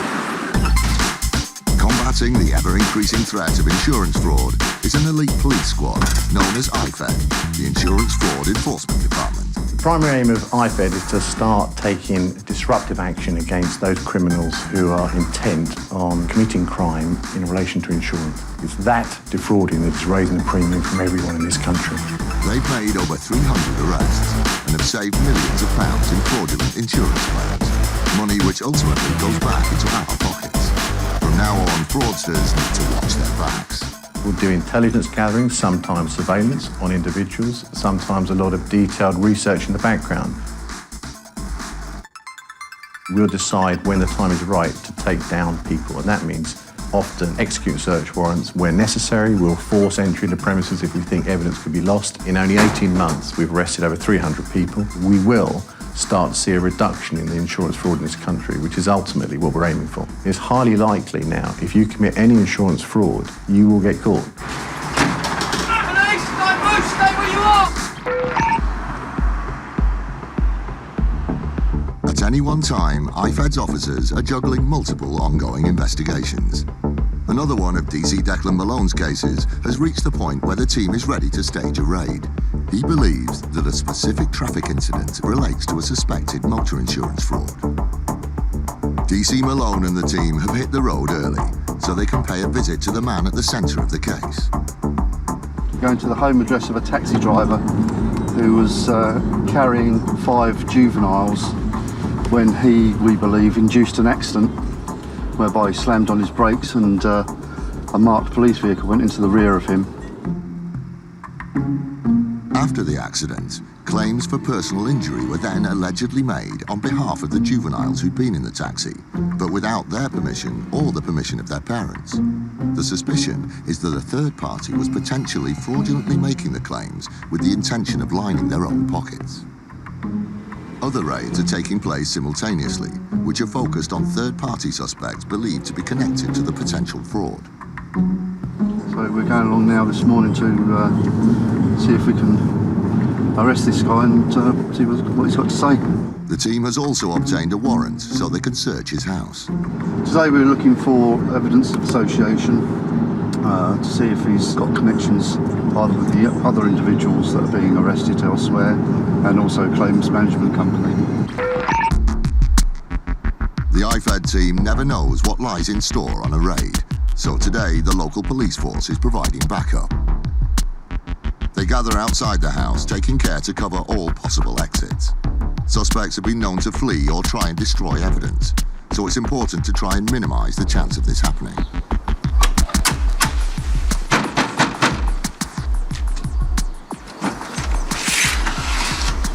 Combating the ever-increasing threat of insurance fraud is an elite police squad known as IFED, the Insurance Fraud Enforcement Department. The primary aim of IFED is to start taking disruptive action against those criminals who are intent on committing crime in relation to insurance. It's that defrauding that is raising the premium from everyone in this country. They've made over 300 arrests and have saved millions of pounds in fraudulent insurance claims, money which ultimately goes back into our pockets. From now on, fraudsters need to watch their backs. We'll do intelligence gathering, sometimes surveillance on individuals, sometimes a lot of detailed research in the background. We'll decide when the time is right to take down people, and that means often execute search warrants where necessary. We'll force entry into premises if we think evidence could be lost. In only 18 months, we've arrested over 300 people. We will start to see a reduction in the insurance fraud in this country, which is ultimately what we're aiming for. It's highly likely now, if you commit any insurance fraud, you will get caught. Police, don't move, stay where you are! At any one time, IFED's officers are juggling multiple ongoing investigations. Another one of DC Declan Malone's cases has reached the point where the team is ready to stage a raid. He believes that a specific traffic incident relates to a suspected motor insurance fraud. DC Malone and the team have hit the road early, so they can pay a visit to the man at the centre of the case. Going to the home address of a taxi driver who was carrying 5 juveniles when he, we believe, induced an accident whereby he slammed on his brakes and a marked police vehicle went into the rear of him. After the accident, claims for personal injury were then allegedly made on behalf of the juveniles who'd been in the taxi, but without their permission or the permission of their parents. The suspicion is that a third party was potentially fraudulently making the claims with the intention of lining their own pockets. Other raids are taking place simultaneously, which are focused on third-party suspects believed to be connected to the potential fraud. So we're going along now this morning to see if we can arrest this guy and see what he's got to say. The team has also obtained a warrant so they can search his house. Today we're looking for evidence of association to see if he's got connections either with the other individuals that are being arrested elsewhere and also claims management company. The IFED team never knows what lies in store on a raid, so today the local police force is providing backup. They gather outside the house, taking care to cover all possible exits. Suspects have been known to flee or try and destroy evidence, so it's important to try and minimise the chance of this happening.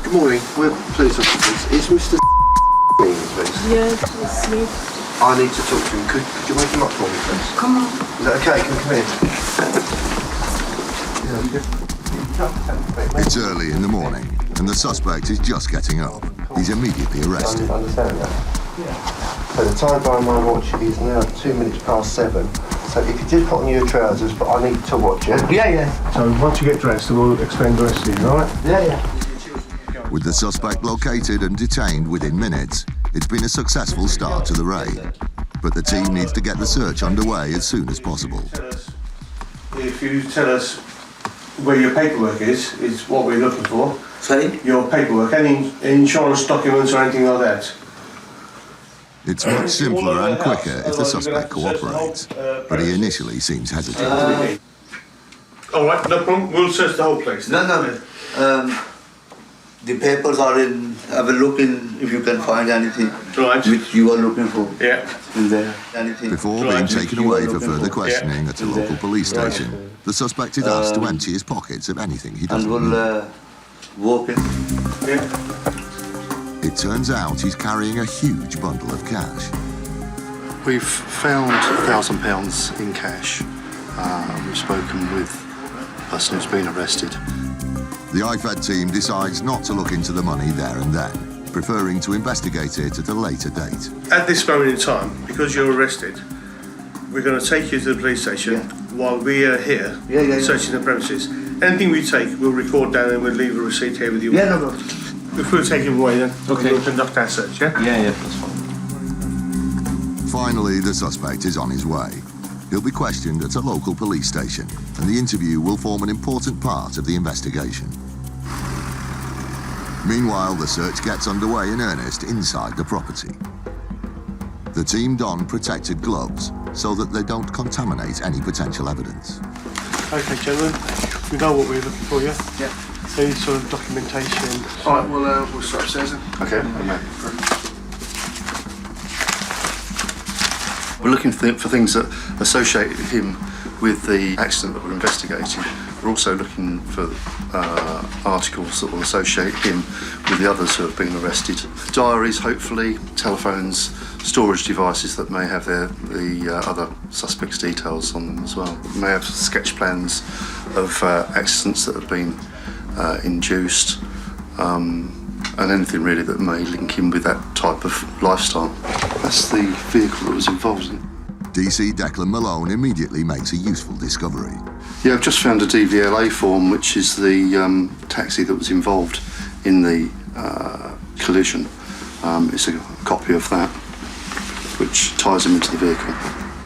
Good morning, we're police officers. Is Mr. please? Yes, it's me. I need to talk to him. Could you wake him up for me, please? Come on. Is that okay? Can you come in? It's early in the morning, and the suspect is just getting up. He's immediately arrested. I understand that. Yeah. So the time by my watch is now 2 minutes past 7. So if you just put on your trousers, but I need to watch it. Yeah. So once you get dressed, we'll explain the rest to you, all right? Yeah. With the suspect located and detained within minutes, it's been a successful start to the raid. But the team needs to get the search underway as soon as possible. If you tell us where your paperwork is what we're looking for. Sorry? Your paperwork, any insurance documents or anything like that. It's much simpler and quicker if the suspect cooperates, but he initially seems hesitant. All right, no problem. We'll search the whole place. No. The papers are in. Have a look in if you can find anything which you are looking for. Yeah. In there. Anything. Before being taken away for further questioning at a local police station, the suspect is asked to empty his pockets of anything he doesn't need. And we'll walk in. Yeah. It turns out he's carrying a huge bundle of cash. We've found £1,000 in cash. We've spoken with the person who's been arrested. The IFED team decides not to look into the money there and then, preferring to investigate it at a later date. At this moment in time, because you're arrested, we're going to take you to the police station while we are here searching the premises. Anything we take, we'll record down and we'll leave a receipt here with you. Yeah, no. If we'll take him away then, we'll conduct our search, yeah? Yeah, that's fine. Finally, the suspect is on his way. He'll be questioned at a local police station, and the interview will form an important part of the investigation. Meanwhile, the search gets underway in earnest inside the property. The team don protected gloves so that they don't contaminate any potential evidence. Okay, gentlemen, we know what we're looking for, yeah? Yeah. Any sort of documentation. All right, we'll start upstairs then. Okay. We're looking for things that associate him with the accident that we're investigating. We're also looking for articles that will associate him with the others who have been arrested. Diaries, hopefully, telephones, storage devices that may have the other suspects' details on them as well. We may have sketch plans of accidents that have been induced, and anything really that may link him with that type of lifestyle. That's the vehicle that was involved in. DC Declan Malone immediately makes a useful discovery. Yeah, I've just found a DVLA form, which is the taxi that was involved in the collision. It's a copy of that, which ties him into the vehicle.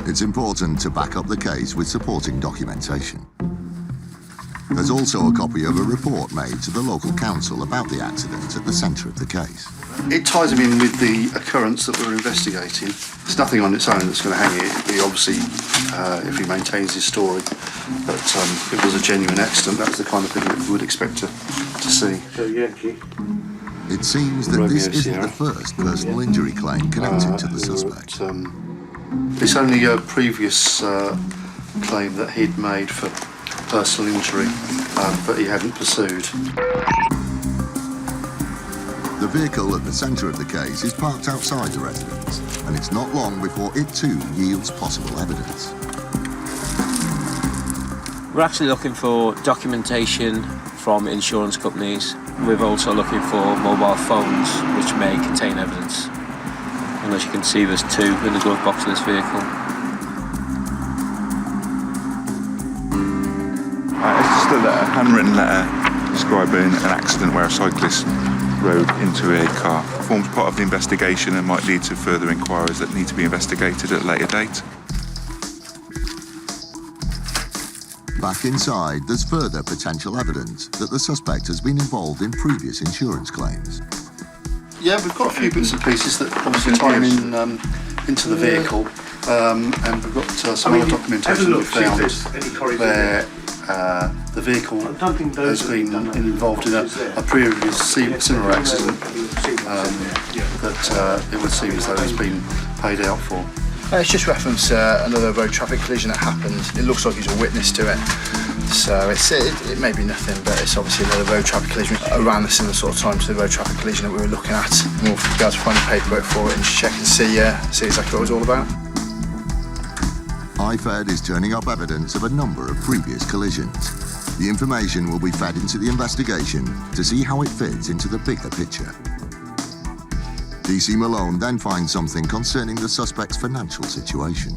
It's important to back up the case with supporting documentation. There's also a copy of a report made to the local council about the accident at the centre of the case. It ties him in with the occurrence that we're investigating. There's nothing on its own that's going to hang it. He obviously, if he maintains his story, that it was a genuine accident, that's the kind of thing that we would expect to see. It seems that this isn't the first personal injury claim connected to the suspect. It's only a previous claim that he'd made for personal injury, but he hadn't pursued. The vehicle at the centre of the case is parked outside the residence, and it's not long before it too yields possible evidence. We're actually looking for documentation from insurance companies. We're also looking for mobile phones which may contain evidence. And as you can see, there's two in the glove box of this vehicle. It's just a handwritten letter describing an accident where a cyclist rode into a car. It forms part of the investigation and might lead to further inquiries that need to be investigated at a later date. Back inside, there's further potential evidence that the suspect has been involved in previous insurance claims. Yeah, we've got a few bits and pieces that obviously tie him in, into the vehicle, and we've got some other documentation we found where the vehicle has been involved in a previous similar accident that it would seem as though it's been paid out for. It's just reference another road traffic collision that happened. It looks like he's a witness to it. So it may be nothing, but it's obviously another road traffic collision around the similar sort of time to the road traffic collision that we were looking at. And we'll be able to find the paperwork for it and just check and see exactly what it was all about. IFED is turning up evidence of a number of previous collisions. The information will be fed into the investigation to see how it fits into the bigger picture. DC Malone then finds something concerning the suspect's financial situation.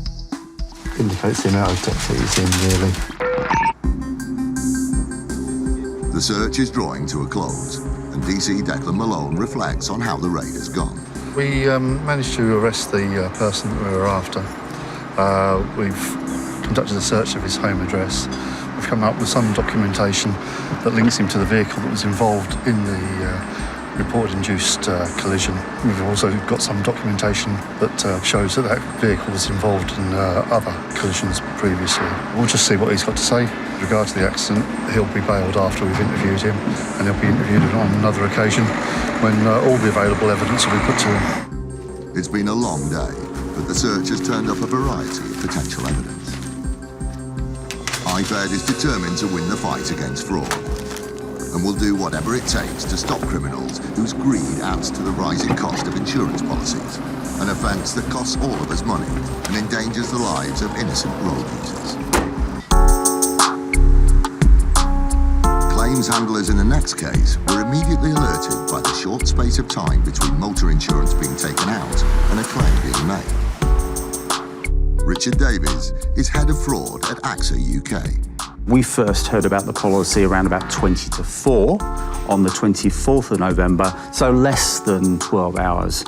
Indicates the amount of debt that he's in, really. The search is drawing to a close, and DC Declan Malone reflects on how the raid has gone. We managed to arrest the person that we were after. We've conducted a search of his home address. We've come up with some documentation that links him to the vehicle that was involved in the report-induced collision. We've also got some documentation that shows that that vehicle was involved in other collisions previously. We'll just see what he's got to say. With regard to the accident, he'll be bailed after we've interviewed him, and he'll be interviewed on another occasion when all the available evidence will be put to him. It's been a long day, but the search has turned up a variety of potential evidence. IFED is determined to win the fight against fraud, and will do whatever it takes to stop criminals whose greed adds to the rising cost of insurance policies, an offence that costs all of us money and endangers the lives of innocent road users. Claims handlers in the next case were immediately alerted by the short space of time between motor insurance being taken out and a claim being made. Richard Davies is head of fraud at AXA UK. We first heard about the policy around about 20 to 4 on the 24th of November, so less than 12 hours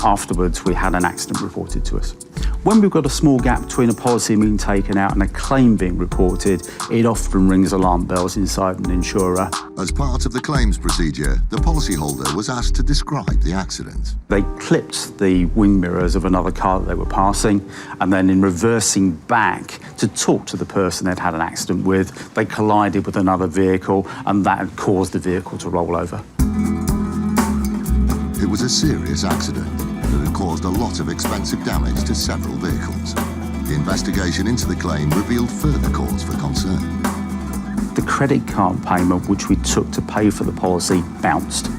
afterwards we had an accident reported to us. When we've got a small gap between a policy being taken out and a claim being reported, it often rings alarm bells inside an insurer. As part of the claims procedure, the policyholder was asked to describe the accident. They clipped the wing mirrors of another car that they were passing, and then in reversing back to talk to the person they'd had an accident with, they collided with another vehicle, and that had caused the vehicle to roll over. It was a serious accident, that had caused a lot of expensive damage to several vehicles. The investigation into the claim revealed further cause for concern. The credit card payment which we took to pay for the policy bounced.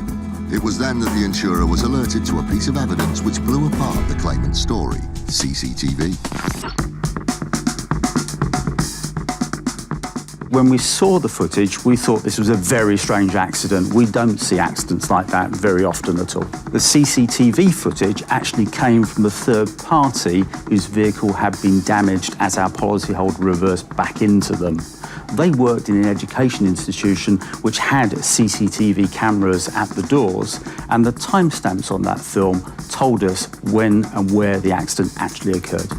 It was then that the insurer was alerted to a piece of evidence which blew apart the claimant's story: CCTV. When we saw the footage, we thought this was a very strange accident. We don't see accidents like that very often at all. The CCTV footage actually came from the third party whose vehicle had been damaged as our policyholder reversed back into them. They worked in an education institution which had CCTV cameras at the doors, and the timestamps on that film told us when and where the accident actually occurred.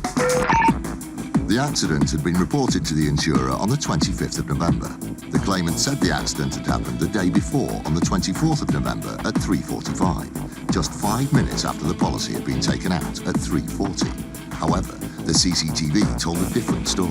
The accident had been reported to the insurer on the 25th of November. The claimant said the accident had happened the day before, on the 24th of November at 3:45, just 5 minutes after the policy had been taken out at 3:40. However, the CCTV told a different story.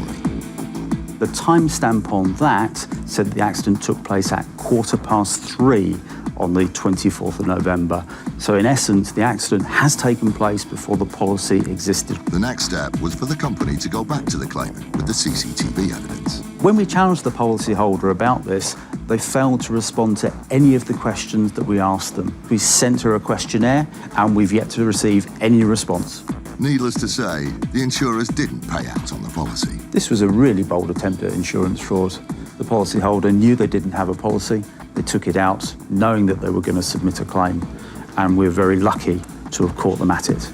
The timestamp on that said the accident took place at 3:15 on the 24th of November. So in essence, the accident has taken place before the policy existed. The next step was for the company to go back to the claimant with the CCTV evidence. When we challenged the policyholder about this, they failed to respond to any of the questions that we asked them. We sent her a questionnaire and we've yet to receive any response. Needless to say, the insurers didn't pay out on the policy. This was a really bold attempt at insurance fraud. The policyholder knew they didn't have a policy. They took it out knowing that they were going to submit a claim, and we're very lucky to have caught them at it.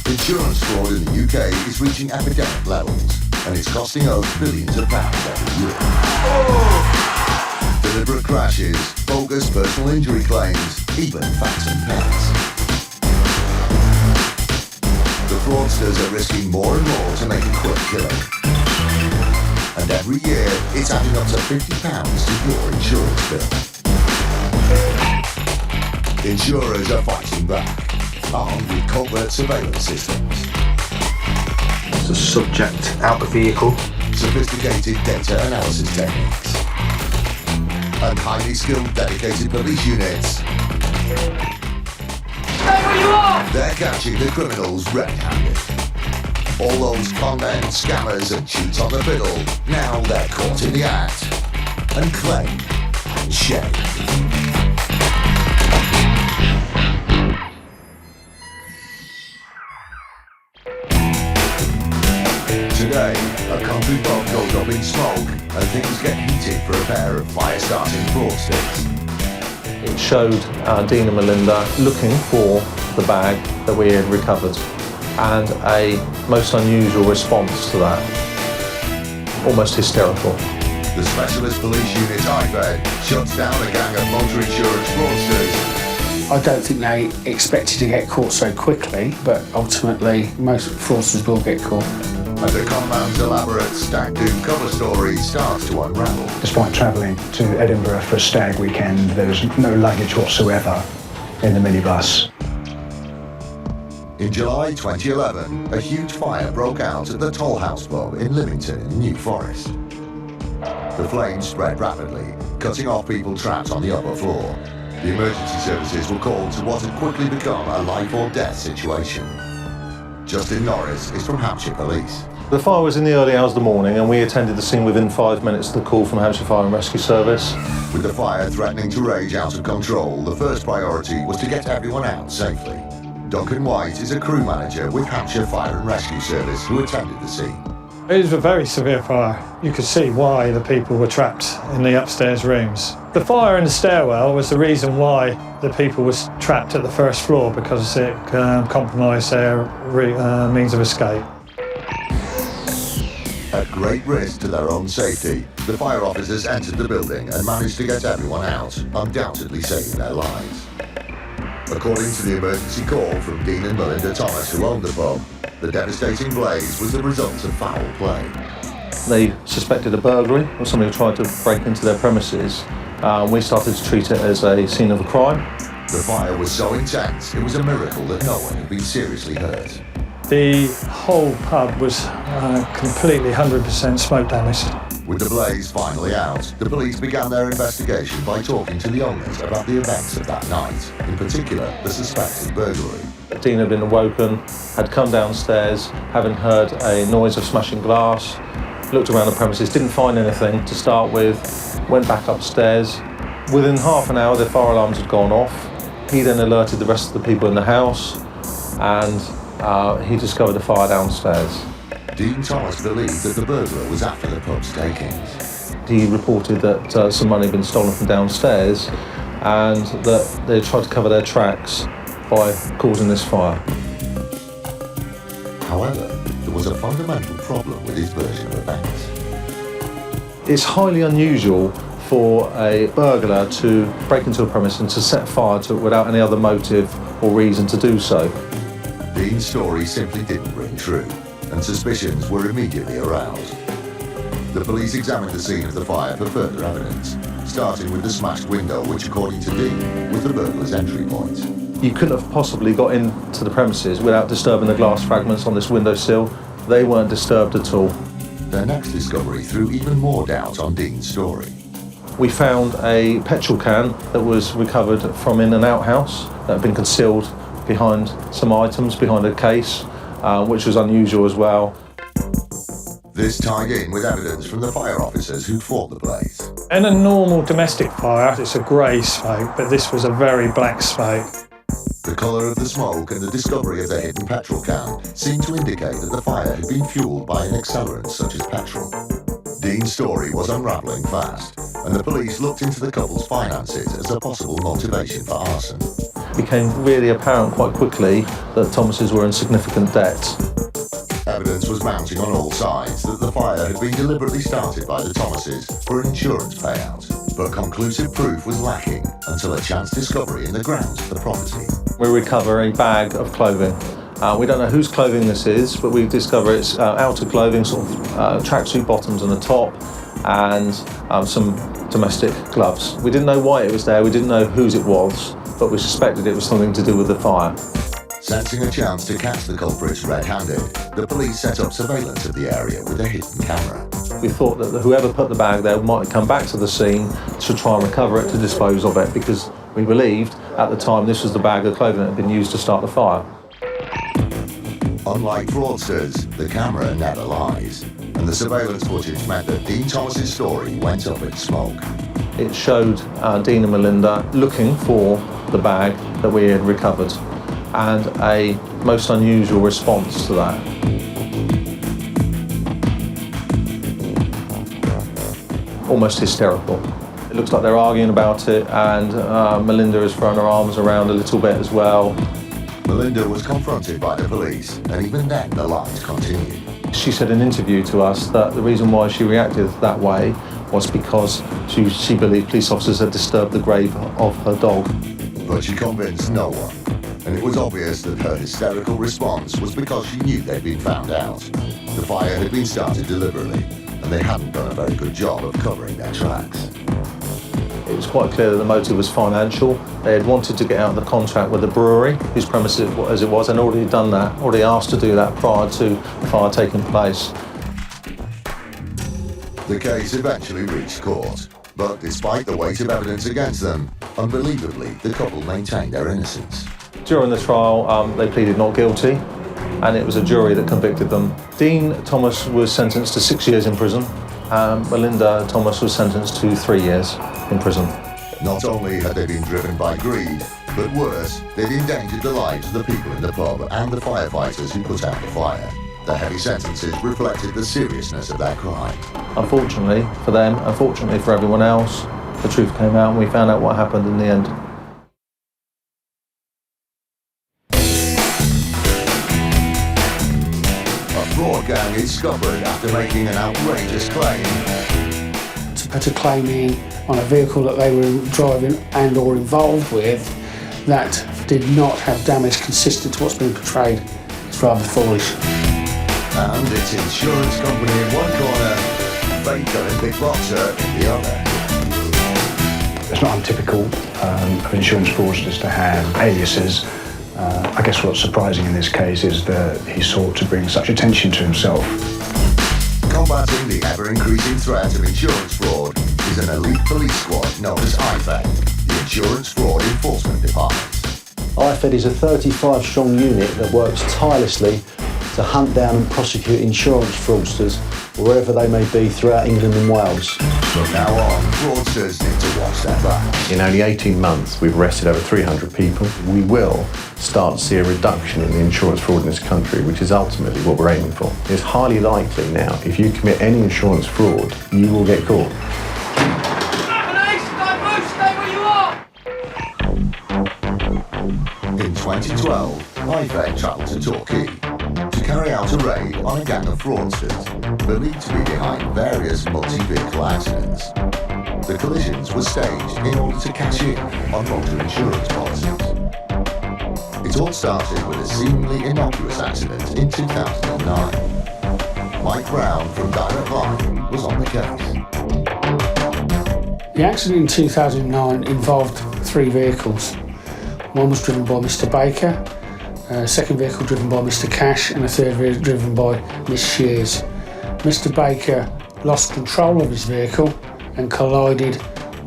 Insurance fraud in the UK is reaching epidemic levels, and it's costing us billions of pounds every year. Deliberate crashes, bogus personal injury claims, even phantom pets. The fraudsters are risking more and more to make a quick killing. And every year, it's adding up to £50 to your insurance bill. Insurers are fighting back, armed with covert surveillance systems. The subject out the vehicle. Sophisticated data analysis techniques. And highly skilled dedicated police units. Stay where you are! They're catching the criminals red-handed. All those con men, scammers and cheats on the fiddle, now they're caught in the act. And claim and shame. Today, a concrete bomb goes up in smoke and things get heated for a pair of fire-starting fraudsters. It showed Dean and Melinda looking for the bag that we had recovered, and a most unusual response to that, almost hysterical. The Specialist Police Unit IFED shuts down a gang of motor insurance fraudsters. I don't think they expected to get caught so quickly, but ultimately most fraudsters will get caught. And the conman's elaborate stag do cover story starts to unravel. Despite travelling to Edinburgh for a stag weekend, there was no luggage whatsoever in the minibus. In July 2011, a huge fire broke out at the Toll House pub in Lymington in New Forest. The flames spread rapidly, cutting off people trapped on the upper floor. The emergency services were called to what had quickly become a life or death situation. Justin Norris is from Hampshire Police. The fire was in the early hours of the morning and we attended the scene within 5 minutes of the call from Hampshire Fire and Rescue Service. With the fire threatening to rage out of control, the first priority was to get everyone out safely. Duncan White is a crew manager with Hampshire Fire and Rescue Service who attended the scene. It was a very severe fire. You could see why the people were trapped in the upstairs rooms. The fire in the stairwell was the reason why the people were trapped at the first floor, because it compromised their means of escape. At great risk to their own safety, the fire officers entered the building and managed to get everyone out, undoubtedly saving their lives. According to the emergency call from Dean and Melinda Thomas, who owned the pub, the devastating blaze was the result of foul play. They suspected a burglary or somebody who tried to break into their premises. We started to treat it as a scene of a crime. The fire was so intense, it was a miracle that no one had been seriously hurt. The whole pub was completely 100% smoke damaged. With the blaze finally out, the police began their investigation by talking to the owners about the events of that night, in particular the suspected burglary. Dean had been awoken, had come downstairs, having heard a noise of smashing glass, looked around the premises, didn't find anything to start with, went back upstairs. Within half an hour, the fire alarms had gone off. He then alerted the rest of the people in the house, and he discovered a fire downstairs. Dean Thomas believed that the burglar was after the pub's takings. He reported that some money had been stolen from downstairs and that they tried to cover their tracks by causing this fire. However, there was a fundamental problem with his version of events. It's highly unusual for a burglar to break into a premise and to set fire to it without any other motive or reason to do so. Dean's story simply didn't ring true, and suspicions were immediately aroused. The police examined the scene of the fire for further evidence, starting with the smashed window, which, according to Dean, was the burglar's entry point. You couldn't have possibly got into the premises without disturbing the glass fragments on this windowsill. They weren't disturbed at all. Their next discovery threw even more doubt on Dean's story. We found a petrol can that was recovered from in an outhouse that had been concealed behind some items, behind a case, which was unusual as well. This tied in with evidence from the fire officers who'd fought the blaze. In a normal domestic fire, it's a grey smoke, but this was a very black smoke. The colour of the smoke and the discovery of the hidden petrol can seemed to indicate that the fire had been fuelled by an accelerant such as petrol. Dean's story was unravelling fast, and the police looked into the couple's finances as a possible motivation for arson. It became really apparent quite quickly that Thomases were in significant debt. Evidence was mounting on all sides that the fire had been deliberately started by the Thomases for an insurance payout, but conclusive proof was lacking until a chance discovery in the grounds of the property. We recover a bag of clothing. We don't know whose clothing this is, but we discover it's outer clothing, sort of tracksuit bottoms and a top, and some domestic gloves. We didn't know why it was there, we didn't know whose it was, but we suspected it was something to do with the fire. Sensing a chance to catch the culprits red-handed, the police set up surveillance of the area with a hidden camera. We thought that whoever put the bag there might come back to the scene to try and recover it, to dispose of it, because we believed at the time this was the bag of clothing that had been used to start the fire. Unlike fraudsters, the camera never lies, and the surveillance footage meant that Dean Thomas's story went up in smoke. It showed Dean and Melinda looking for the bag that we had recovered, and a most unusual response to that. Almost hysterical. It looks like they're arguing about it, and Melinda has thrown her arms around a little bit as well. Melinda was confronted by the police, and even then the lies continued. She said in an interview to us that the reason why she reacted that way was because she believed police officers had disturbed the grave of her dog. But she convinced no one, and it was obvious that her hysterical response was because she knew they'd been found out. The fire had been started deliberately, and they hadn't done a very good job of covering their tracks. It was quite clear that the motive was financial. They had wanted to get out of the contract with the brewery, whose premise as it was, and already done that, already asked to do that prior to the fire taking place. The case eventually reached court, but despite the weight of evidence against them, unbelievably, the couple maintained their innocence. During the trial, they pleaded not guilty, and it was a jury that convicted them. Dean Thomas was sentenced to 6 years in prison. Melinda Thomas was sentenced to 3 years in prison. Not only had they been driven by greed, but worse, they'd endangered the lives of the people in the pub and the firefighters who put out the fire. The heavy sentences reflected the seriousness of their crime. Unfortunately for them, unfortunately for everyone else, the truth came out and we found out what happened in the end. A fraud gang is scuppered after making an outrageous claim. To put a claim in on a vehicle that they were driving and or involved with that did not have damage consistent to what's been portrayed is rather foolish. And its insurance company in one corner, fake Olympic boxer in the other. It's not untypical of insurance fraudsters to have aliases. I guess what's surprising in this case is that he sought to bring such attention to himself. Combating the ever-increasing threat of insurance fraud is an elite police squad known as IFED, the Insurance Fraud Enforcement Department. IFED is a 35-strong unit that works tirelessly to hunt down and prosecute insurance fraudsters wherever they may be throughout England and Wales. From now on, fraudsters need to watch their back. In only 18 months, we've arrested over 300 people. We will start to see a reduction in the insurance fraud in this country, which is ultimately what we're aiming for. It's highly likely now, if you commit any insurance fraud, you will get caught. In 2012, IFED travelled to Torquay to carry out a raid on a gang of fraudsters believed to be behind various multi-vehicle accidents. The collisions were staged in order to cash in on motor insurance policies. It all started with a seemingly innocuous accident in 2009. Mike Brown from Direct Line was on the case. The accident in 2009 involved 3 vehicles. One was driven by Mr Baker, a second vehicle driven by Mr Cash, and a third vehicle driven by Miss Shears. Mr Baker lost control of his vehicle and collided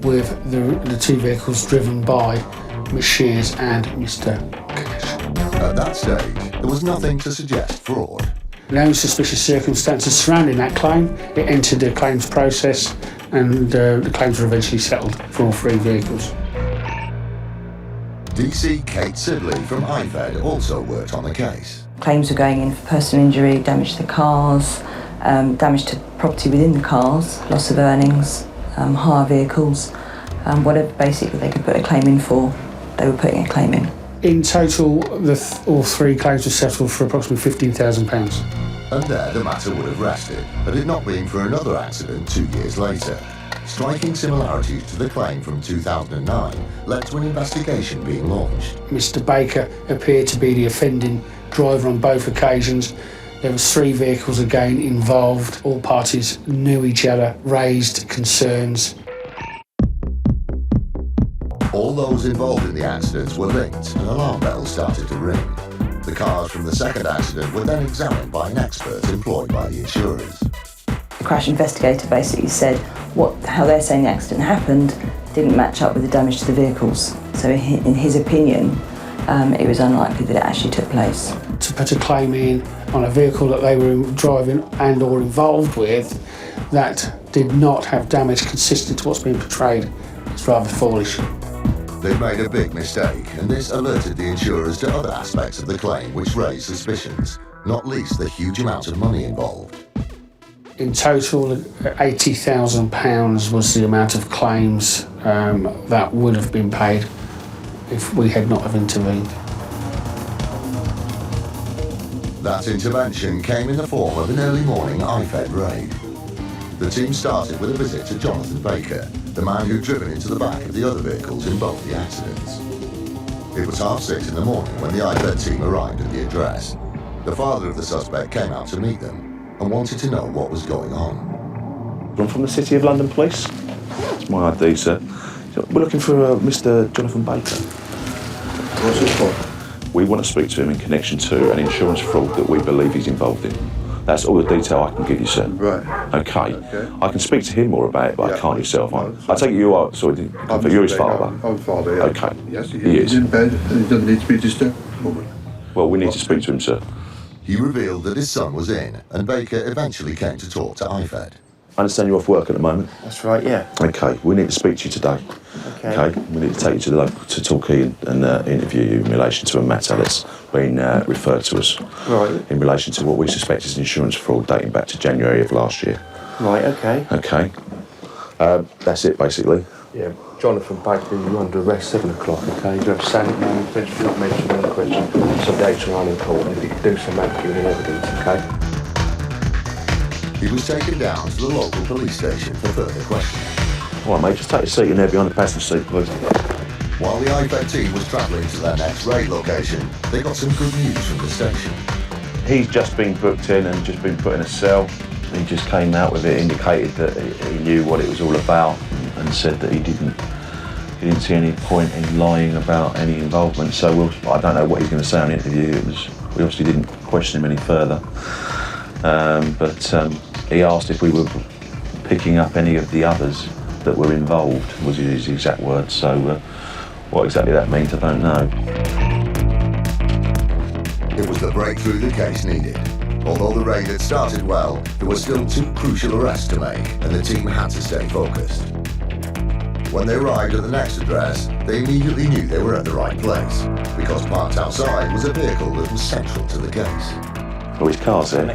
with the 2 vehicles driven by Miss Shears and Mr Cash. At that stage, there was nothing to suggest fraud. No suspicious circumstances surrounding that claim. It entered the claims process and the claims were eventually settled for all 3 vehicles. DC Kate Sibley from IFED also worked on the case. Claims were going in for personal injury, damage to cars, damage to property within the cars, loss of earnings, hire vehicles, whatever basically they could put a claim in for, they were putting a claim in. In total, all 3 claims were settled for approximately £15,000. And there the matter would have rested, had it not been for another accident 2 years later. Striking similarities to the claim from 2009 led to an investigation being launched. Mr Baker appeared to be the offending driver on both occasions. There was 3 vehicles again involved. All parties knew each other, raised concerns. All those involved in the accidents were linked and alarm bells started to ring. The cars from the second accident were then examined by an expert employed by the insurers. The crash investigator basically said how they're saying the accident happened didn't match up with the damage to the vehicles. So in his opinion, it was unlikely that it actually took place. To put a claim in on a vehicle that they were driving and or involved with that did not have damage consistent to what's being portrayed is rather foolish. They made a big mistake, and this alerted the insurers to other aspects of the claim which raised suspicions, not least the huge amount of money involved. In total, £80,000 was the amount of claims that would have been paid if we had not have intervened. That intervention came in the form of an early morning IFED raid. The team started with a visit to Jonathan Baker, the man who'd driven into the back of the other vehicles in both the accidents. It was 6:30 in the morning when the IFED team arrived at the address. The father of the suspect came out to meet them and wanted to know what was going on. I'm from the City of London Police. It's my ID, sir. We're looking for Mr. Jonathan Baker. What's it for? We want to speak to him in connection to an insurance fraud that we believe he's involved in. That's all the detail I can give you, sir. Right. Okay. I can speak to him more about it, but I can't yourself. I take it you are, you're his father? I'm father, yeah. Okay. Yes, he is. He's in bed and he doesn't need to be disturbed. Well, we need to speak to him, sir. he revealed that his son was in, and Baker eventually came to talk to IFED. I understand you're off work at the moment. That's right, yeah. Okay, we need to speak to you today. Okay, we need to take you to the local to Torquay and interview you in relation to a matter that's been referred to us. Right. In relation to what we suspect is insurance fraud dating back to January of last year. Right, okay. Okay. That's it, basically. Yeah, Jonathan Baker, you're under arrest, 7 o'clock, okay? You have standing man, bench for not mentioning one question. Subject to in court, and if you can do so, make giving evidence, okay? He was taken down to the local police station for further questioning. All right, mate, just take your seat in there behind the passenger seat, please. While the IFED team was travelling to their next raid location, they got some good news from the station. He's just been booked in and just been put in a cell. He just came out with it, indicated that he knew what it was all about, and said that he didn't see any point in lying about any involvement. So I don't know what he's going to say on the interview. We obviously didn't question him any further, but he asked if we were picking up any of the others that were involved, was his exact words. So what exactly that means, I don't know. It was the breakthrough the case needed. Although the raid had started well, there were still 2 crucial arrests to make, and the team had to stay focused. When they arrived at the next address, they immediately knew they were at the right place, because parked outside was a vehicle that was central to the case. Oh, his car's there.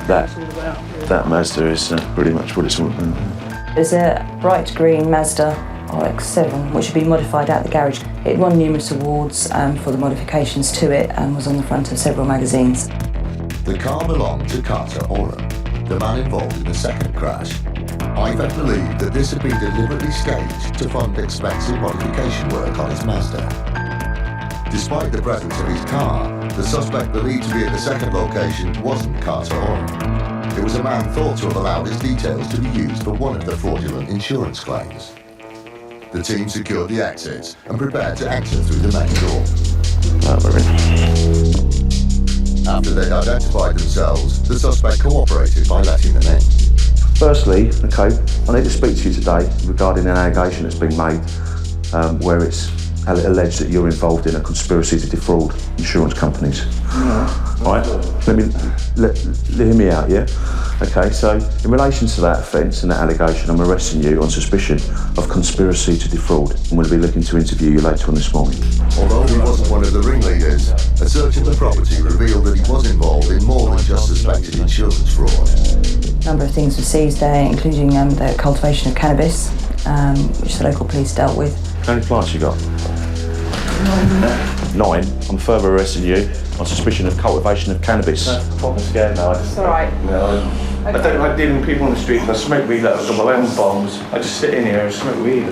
That Mazda is pretty much what it's all about. There's a bright green Mazda RX-7, which had been modified at the garage. It won numerous awards for the modifications to it and was on the front of several magazines. The car belonged to Carter Oram, the man involved in the second crash. IFED believed that this had been deliberately staged to fund expensive modification work on his Mazda. Despite the presence of his car, the suspect believed to be at the second location wasn't Carter Oram. It was a man thought to have allowed his details to be used for one of the fraudulent insurance claims. The team secured the exits and prepared to enter through the main door. After they'd identified themselves, the suspect cooperated by letting them in. Firstly, okay, I need to speak to you today regarding an allegation that's been made where it's alleged that you're involved in a conspiracy to defraud insurance companies. Right? Hear me out, yeah? Okay, so in relation to that offence and that allegation, I'm arresting you on suspicion of conspiracy to defraud, and we'll be looking to interview you later on this morning. Although he wasn't one of the ringleaders, a search of the property revealed that he was involved in more than just suspected insurance fraud. A number of things were seized there, including the cultivation of cannabis, which the local police dealt with. How many plants you got? 9. I'm further arresting you on suspicion of cultivation of cannabis. I'm proper scared now. It's all right. I don't like dealing with people on the street. I smoke weed, I've got my own bombs. I just sit in here and smoke weed.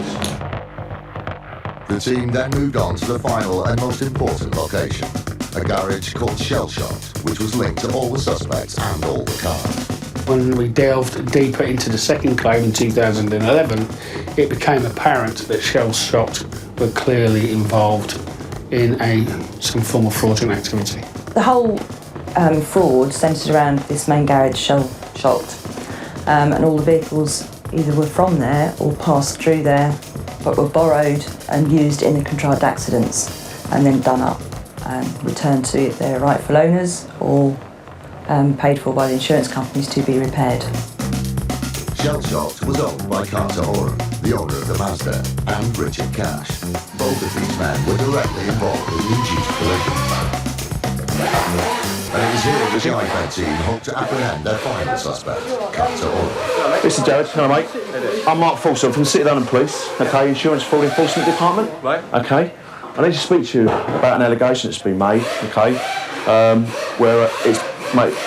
The team then moved on to the final and most important location, a garage called Shell Shot, which was linked to all the suspects and all the cars. When we delved deeper into the second claim in 2011, it became apparent that Shell Shot were clearly involved in some form of fraudulent activity. The whole fraud centred around this main garage, Shell Shot, and all the vehicles either were from there or passed through there, but were borrowed and used in the contrived accidents and then done up and returned to their rightful owners or paid for by the insurance companies to be repaired. Shell Shot was owned by Carter Oram, the owner of the Mazda, and Richard Cash. Both of these men were directly involved in the induced collision. And it was here that the IFED team hoped to apprehend their final suspect, Carter Oram. Listen, Jared, hello, mate. I'm Mark Folsom from Takedown Police, okay, Insurance Fraud Enforcement Department. Right. Okay. I need to speak to you about an allegation that's been made, okay, where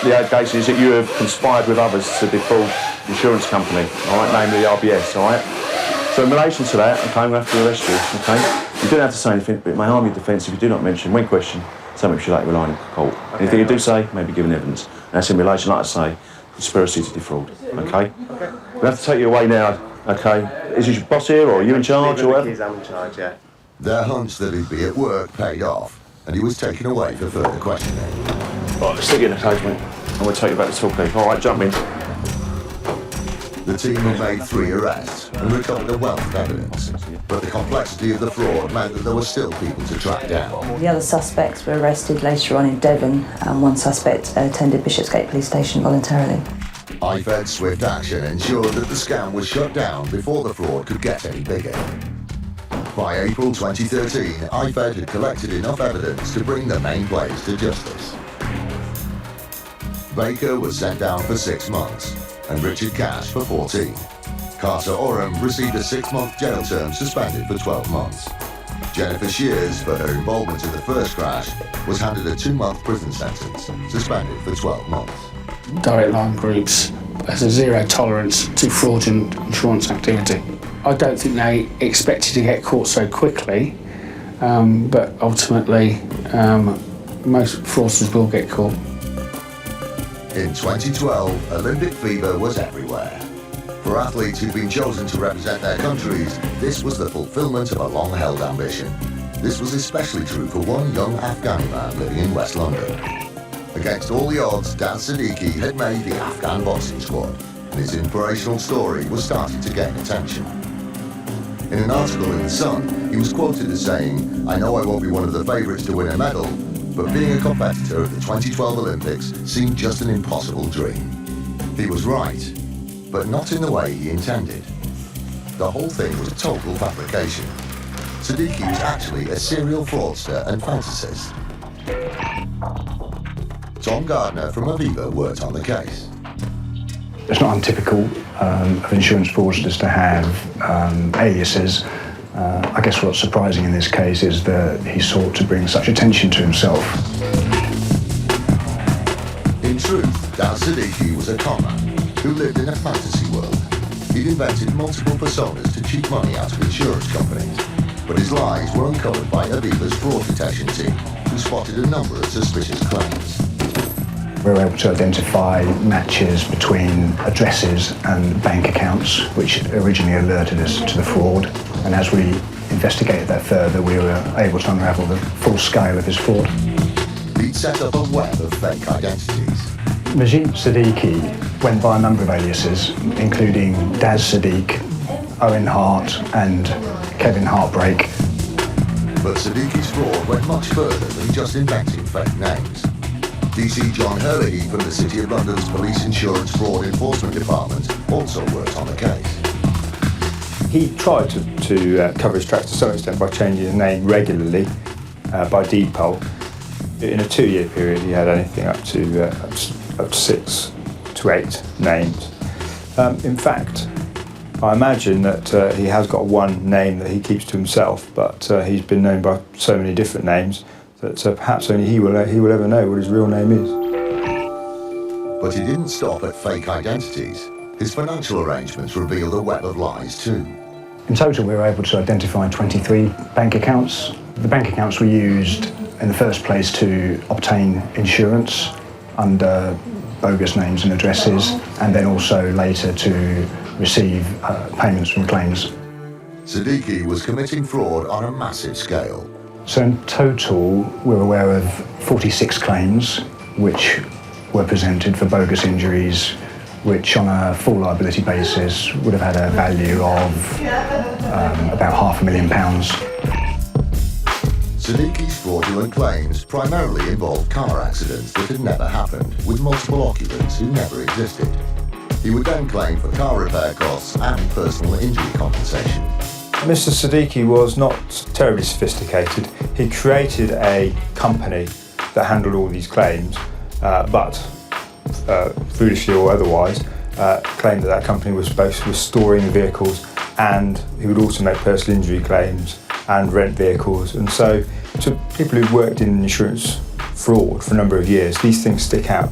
the allegation is that you have conspired with others to defraud the insurance company, all right, namely RBS, all right? So in relation to that, okay, I'm going to have to arrest you, okay? You don't have to say anything, but it may harm your defence if you do not mention, when questioned, something which you later rely in court. Okay. Anything you do say may be given evidence. And that's in relation, like I say, conspiracy to defraud, okay? We'll have to take you away now, okay? Is your boss here, or are you in charge, or whatever? I'm in charge, yeah. Their hunch that he'd be at work paid off, and he was taken away for further questioning. Right, stick it in the cage, mate. And we'll take you back to Torquay. All right, jump in. The team had made 3 arrests and recovered a wealth of evidence, but the complexity of the fraud meant that there were still people to track down. The other suspects were arrested later on in Devon, and one suspect attended Bishopsgate Police Station voluntarily. IFED's swift action ensured that the scam was shut down before the fraud could get any bigger. By April 2013, IFED had collected enough evidence to bring the main players to justice. Baker was sent down for 6 months, and Richard Cash for 14. Carter Oram received a 6-month jail term suspended for 12 months. Jennifer Shears, for her involvement in the first crash, was handed a 2-month prison sentence, suspended for 12 months. Direct line groups has a zero tolerance to fraudulent insurance activity. I don't think they expected to get caught so quickly, but ultimately most fraudsters will get caught. In 2012, Olympic fever was everywhere. For athletes who'd been chosen to represent their countries, this was the fulfillment of a long-held ambition. This was especially true for one young Afghani man living in West London. Against all the odds, Daz Siddiqui had made the Afghan boxing squad, and his inspirational story was starting to gain attention. In an article in The Sun, he was quoted as saying, "I know I won't be one of the favourites to win a medal, but being a competitor at the 2012 Olympics seemed just an impossible dream." He was right, but not in the way he intended. The whole thing was a total fabrication. Siddiqui was actually a serial fraudster and fantasist. Tom Gardner from Aviva worked on the case. It's not untypical of insurance fraudsters to have aliases. I guess what's surprising in this case is that he sought to bring such attention to himself. In truth, Daz Siddiqui was a conman who lived in a fantasy world. He'd invented multiple personas to cheat money out of insurance companies, but his lies were uncovered by Aviva's fraud detection team, who spotted a number of suspicious claims. We were able to identify matches between addresses and bank accounts, which originally alerted us to the fraud. And as we investigated that further, we were able to unravel the full scale of his fraud. He'd set up a web of fake identities. Majid Siddiqui went by a number of aliases, including Daz Siddiq, Owen Hart, and Kevin Heartbreak. But Siddiqui's fraud went much further than just inventing fake names. DC John Hurley from the City of London's Police Insurance Fraud Enforcement Department also worked on the case. He tried to cover his tracks to some extent by changing his name regularly by deed poll. In a 2-year period, he had anything up to 6 to 8 names. In fact, I imagine that he has got one name that he keeps to himself, but he's been known by so many different names that perhaps only he will ever know what his real name is. But he didn't stop at fake identities. His financial arrangements revealed a web of lies too. In total, we were able to identify 23 bank accounts. The bank accounts were used in the first place to obtain insurance under bogus names and addresses, and then also later to receive payments from claims. Siddiqui was committing fraud on a massive scale. So in total, we're aware of 46 claims which were presented for bogus injuries, which on a full liability basis would have had a value of about £500,000. Siddiqui's fraudulent claims primarily involved car accidents that had never happened, with multiple occupants who never existed. He would then claim for car repair costs and personal injury compensation. Mr. Siddiqui was not terribly sophisticated. He created a company that handled all these claims, but foolishly or otherwise, claimed that company was supposed to be storing the vehicles, and he would also make personal injury claims and rent vehicles. And so to people who've worked in insurance fraud for a number of years, these things stick out.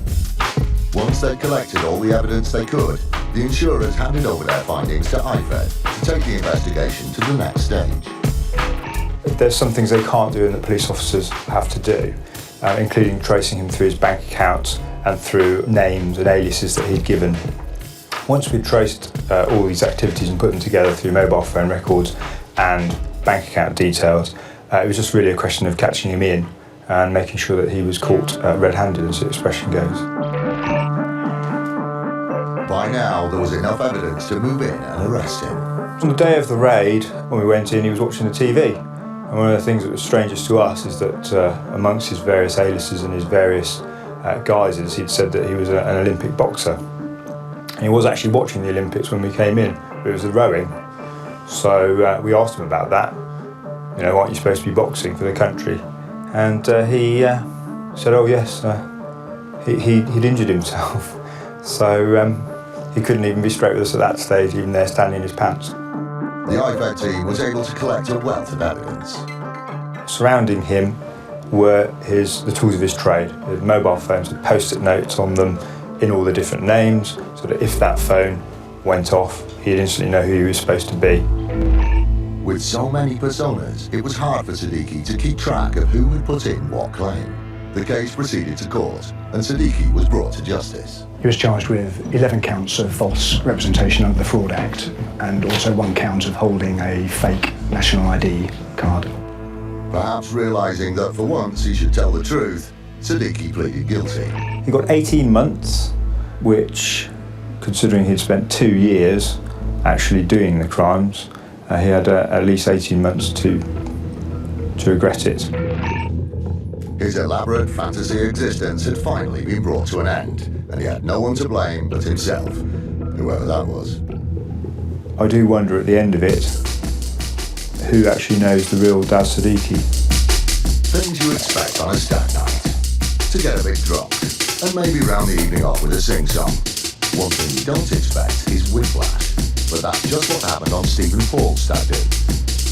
Once they'd collected all the evidence they could, the insurers handed over their findings to IFED to take the investigation to the next stage. There's some things they can't do and that police officers have to do, including tracing him through his bank accounts and through names and aliases that he'd given. Once we'd traced all these activities and put them together through mobile phone records and bank account details, it was just really a question of catching him in and making sure that he was caught red-handed, as the expression goes. by now there was enough evidence to move in and arrest him. On the day of the raid, when we went in, he was watching the TV. And one of the things that was strangest to us is that amongst his various aliases and his various guises, he'd said that he was an Olympic boxer. And he was actually watching the Olympics when we came in, but it was the rowing. So we asked him about that. You know, aren't you supposed to be boxing for the country? And he said, oh yes, he'd injured himself. So he couldn't even be straight with us at that stage, even there standing in his pants. The IFED team was able to collect a wealth of evidence. Surrounding him were the tools of his trade, the mobile phones with post-it notes on them in all the different names, so that if that phone went off, he'd instantly know who he was supposed to be. With so many personas, it was hard for Siddiqui to keep track of who had put in what claim. The case proceeded to court, and Siddiqui was brought to justice. He was charged with 11 counts of false representation under the Fraud Act and also 1 count of holding a fake national ID card. Perhaps realising that for once he should tell the truth, Siddiqui pleaded guilty. He got 18 months, which, considering he'd spent 2 years actually doing the crimes, he had at least 18 months to regret it. His elaborate fantasy existence had finally been brought to an end, and he had no one to blame but himself, whoever that was. I do wonder at the end of it, who actually knows the real Daz Siddiqui? Things you expect on a stag night. To get a bit drunk, and maybe round the evening off with a sing-song. One thing you don't expect is whiplash, but that's just what happened on Stephen Paul's stag do.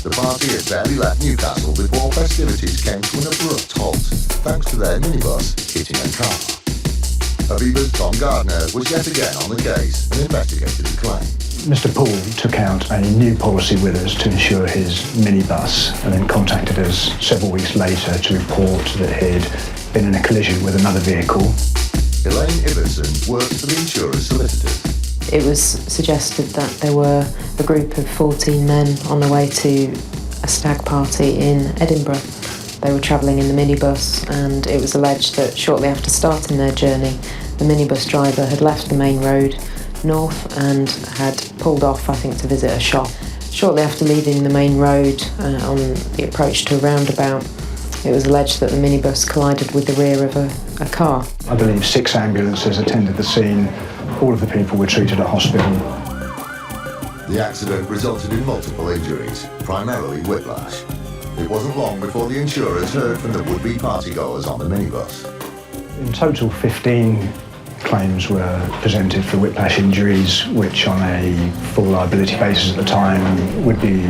The party had barely left Newcastle before festivities came to an abrupt halt, thanks to their minibus hitting a car. Aviva's Tom Gardner was yet again on the case and investigated the claim. Mr. Paul took out a new policy with us to insure his minibus and then contacted us several weeks later to report that he'd been in a collision with another vehicle. Elaine Ibbotson worked for the insurer's solicitors. It was suggested that there were a group of 14 men on the way to a stag party in Edinburgh. They were travelling in the minibus, and it was alleged that shortly after starting their journey, the minibus driver had left the main road north and had pulled off, I think, to visit a shop. Shortly after leaving the main road on the approach to a roundabout, it was alleged that the minibus collided with the rear of a car. I believe 6 ambulances attended the scene. All of the people were treated at hospital. The accident resulted in multiple injuries, primarily whiplash. It wasn't long before the insurers heard from the would-be partygoers on the minibus. In total, 15 claims were presented for whiplash injuries, which on a full liability basis at the time would be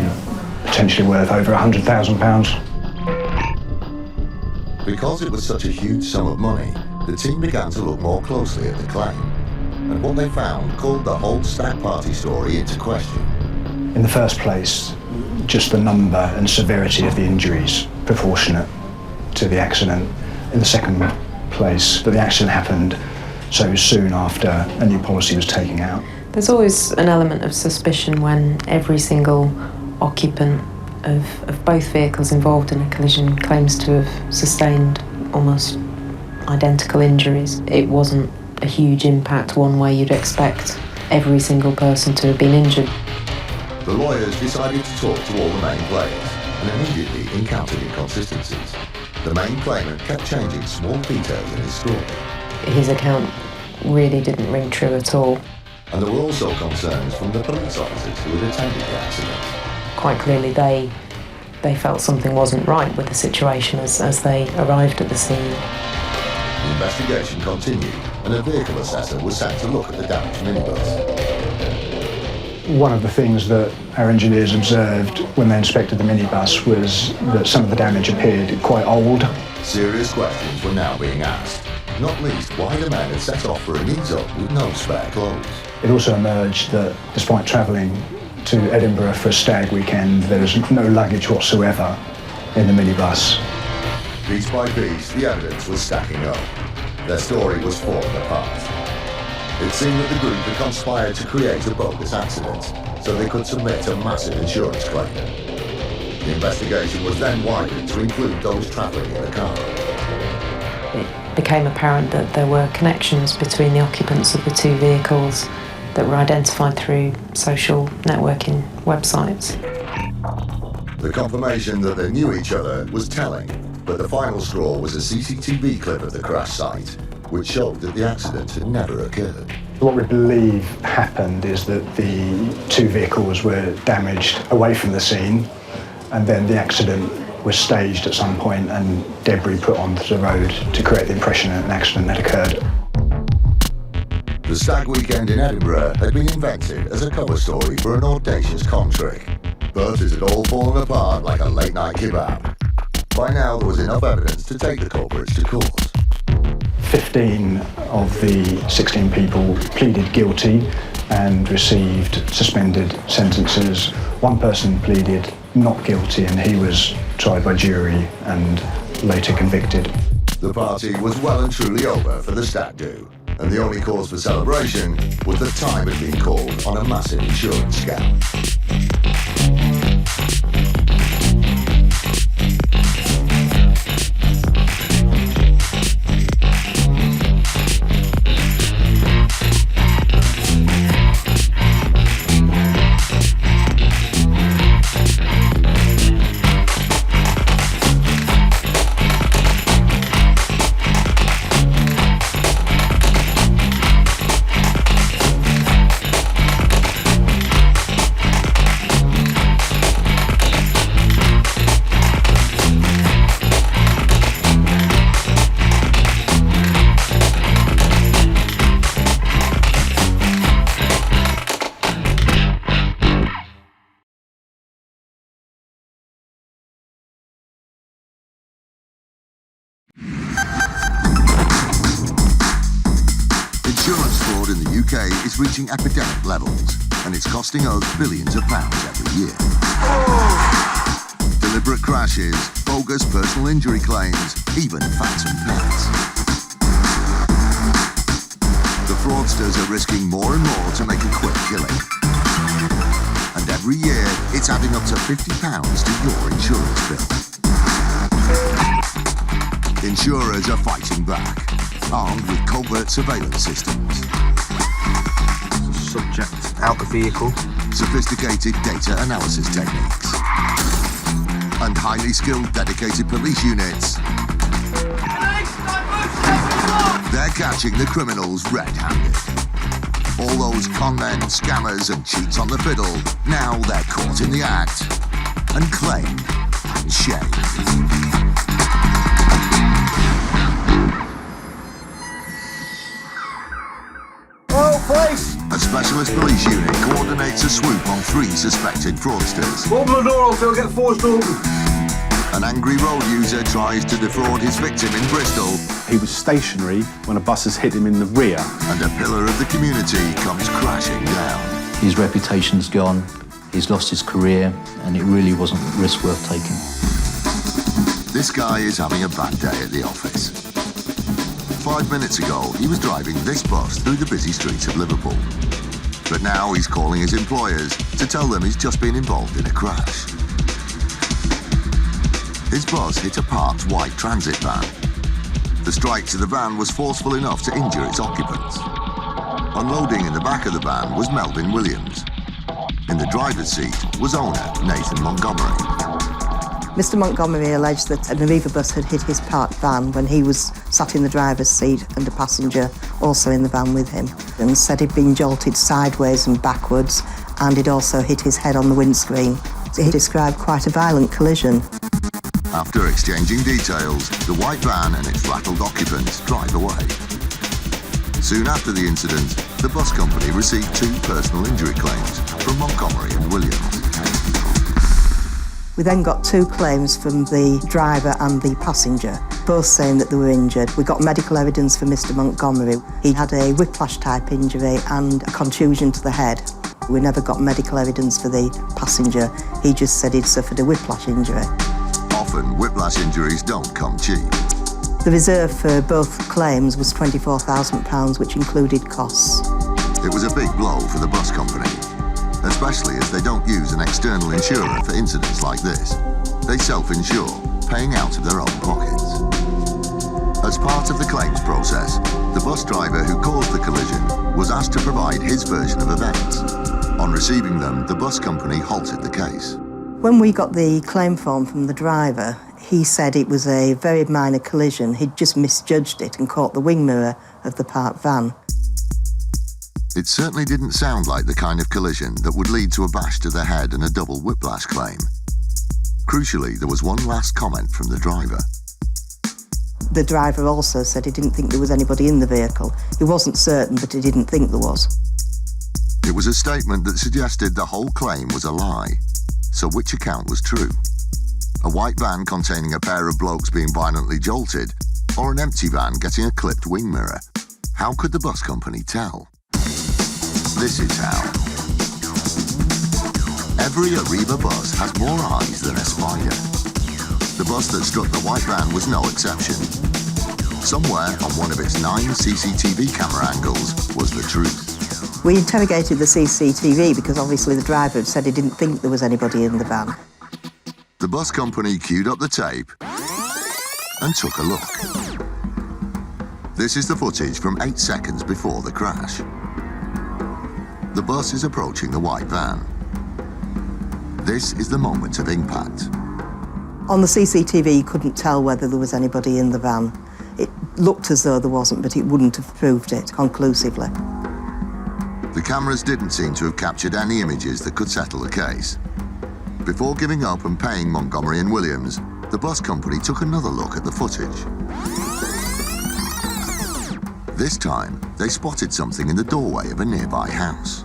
potentially worth over £100,000. Because it was such a huge sum of money, the team began to look more closely at the claim. And what they found called the whole stag party story into question. In the first place, just the number and severity of the injuries proportionate to the accident. In the second place, that the accident happened so soon after a new policy was taken out. There's always an element of suspicion when every single occupant of both vehicles involved in a collision claims to have sustained almost identical injuries. It wasn't a huge impact one way you'd expect every single person to have been injured. The lawyers decided to talk to all the main players and immediately encountered inconsistencies. The main claimant kept changing small details in his story. His account really didn't ring true at all. And there were also concerns from the police officers who had attended the accident. Quite clearly they felt something wasn't right with the situation as they arrived at the scene. The investigation continued and a vehicle assessor was sent to look at the damaged minibus. One of the things that our engineers observed when they inspected the minibus was that some of the damage appeared quite old. Serious questions were now being asked, not least why the men had set off for a meet-up with no spare clothes. It also emerged that despite travelling to Edinburgh for a stag weekend, there was no luggage whatsoever in the minibus. Piece by piece, the evidence was stacking up. Their story was falling apart. It seemed that the group had conspired to create a bogus accident so they could submit a massive insurance claim. The investigation was then widened to include those travelling in the car. It became apparent that there were connections between the occupants of the two vehicles that were identified through social networking websites. The confirmation that they knew each other was telling, but the final straw was a CCTV clip of the crash site, which showed that the accident had never occurred. What we believe happened is that the two vehicles were damaged away from the scene, and then the accident was staged at some point and debris put onto the road to create the impression that an accident had occurred. The stag weekend in Edinburgh had been invented as a cover story for an audacious con trick, but it had all fallen apart like a late-night kebab. By now, there was enough evidence to take the culprits to court. 15 of the 16 people pleaded guilty and received suspended sentences. One person pleaded not guilty and he was tried by jury and later convicted. The party was well and truly over for the stag do, and the only cause for celebration was that time had been called on a massive insurance scam. Insurance fraud in the UK is reaching epidemic levels, and it's costing us billions of pounds every year. Deliberate crashes, bogus personal injury claims, even phantom pets. The fraudsters are risking more and more to make a quick killing. And every year, it's adding up to £50 to your insurance bill. Insurers are fighting back, armed with covert surveillance systems. Subject out the vehicle. Sophisticated data analysis techniques. And highly skilled dedicated police units. They're catching the criminals red-handed. All those con men, scammers and cheats on the fiddle, now they're caught in the act and claimed and shamed. A specialist police unit coordinates a swoop on 3 suspected fraudsters. Open the door, Phil, get forced open. An angry road user tries to defraud his victim in Bristol. He was stationary when a bus has hit him in the rear. And a pillar of the community comes crashing down. His reputation's gone, he's lost his career, and it really wasn't a risk worth taking. This guy is having a bad day at the office. 5 minutes ago, he was driving this bus through the busy streets of Liverpool. But now he's calling his employers to tell them he's just been involved in a crash. His bus hit a parked white transit van. The strike to the van was forceful enough to injure its occupants. Unloading in the back of the van was Melvin Williams. In the driver's seat was owner Nathan Montgomery. Mr Montgomery alleged that an Aviva bus had hit his parked van when he was sat in the driver's seat and a passenger also in the van with him, and said he'd been jolted sideways and backwards and he'd also hit his head on the windscreen. He described quite a violent collision. After exchanging details, the white van and its rattled occupants drive away. Soon after the incident, the bus company received 2 personal injury claims from Montgomery and Williams. We then got 2 claims from the driver and the passenger, both saying that they were injured. We got medical evidence for Mr Montgomery. He had a whiplash-type injury and a contusion to the head. We never got medical evidence for the passenger. He just said he'd suffered a whiplash injury. Often, whiplash injuries don't come cheap. The reserve for both claims was £24,000, which included costs. It was a big blow for the bus company, especially as they don't use an external insurer for incidents like this. They self-insure, paying out of their own pockets. As part of the claims process, the bus driver who caused the collision will was asked to provide his version of events. On receiving them, the bus company halted the case. When we got the claim form from the driver, he said it was a very minor collision. He'd just misjudged it and caught the wing mirror of the parked van. It certainly didn't sound like the kind of collision that would lead to a bash to the head and a double whiplash claim. Crucially, there was one last comment from the driver. The driver also said he didn't think there was anybody in the vehicle. He wasn't certain, but he didn't think there was. It was a statement that suggested the whole claim was a lie. So which account was true? A white van containing a pair of blokes being violently jolted, or an empty van getting a clipped wing mirror? How could the bus company tell? This is how. Every Arriva bus has more eyes than a spider. The bus that struck the white van was no exception. Somewhere on one of its 9 CCTV camera angles was the truth. We interrogated the CCTV because obviously the driver had said he didn't think there was anybody in the van. The bus company queued up the tape and took a look. This is the footage from 8 seconds before the crash. The bus is approaching the white van. This is the moment of impact. On the CCTV, you couldn't tell whether there was anybody in the van. It looked as though there wasn't, but it wouldn't have proved it conclusively. The cameras didn't seem to have captured any images that could settle the case. Before giving up and paying Montgomery and Williams, the bus company took another look at the footage. This time, they spotted something in the doorway of a nearby house.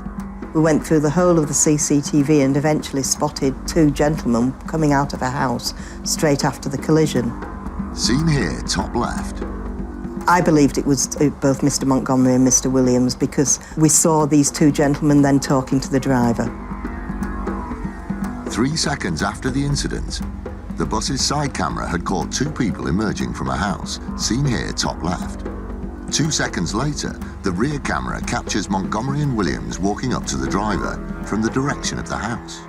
We went through the whole of the CCTV and eventually spotted 2 gentlemen coming out of a house straight after the collision. Seen here, top left. I believed it was both Mr. Montgomery and Mr. Williams because we saw these 2 gentlemen then talking to the driver. 3 seconds after the incident, the bus's side camera had caught 2 people emerging from a house, seen here top left. 2 seconds later, the rear camera captures Montgomery and Williams walking up to the driver from the direction of the house.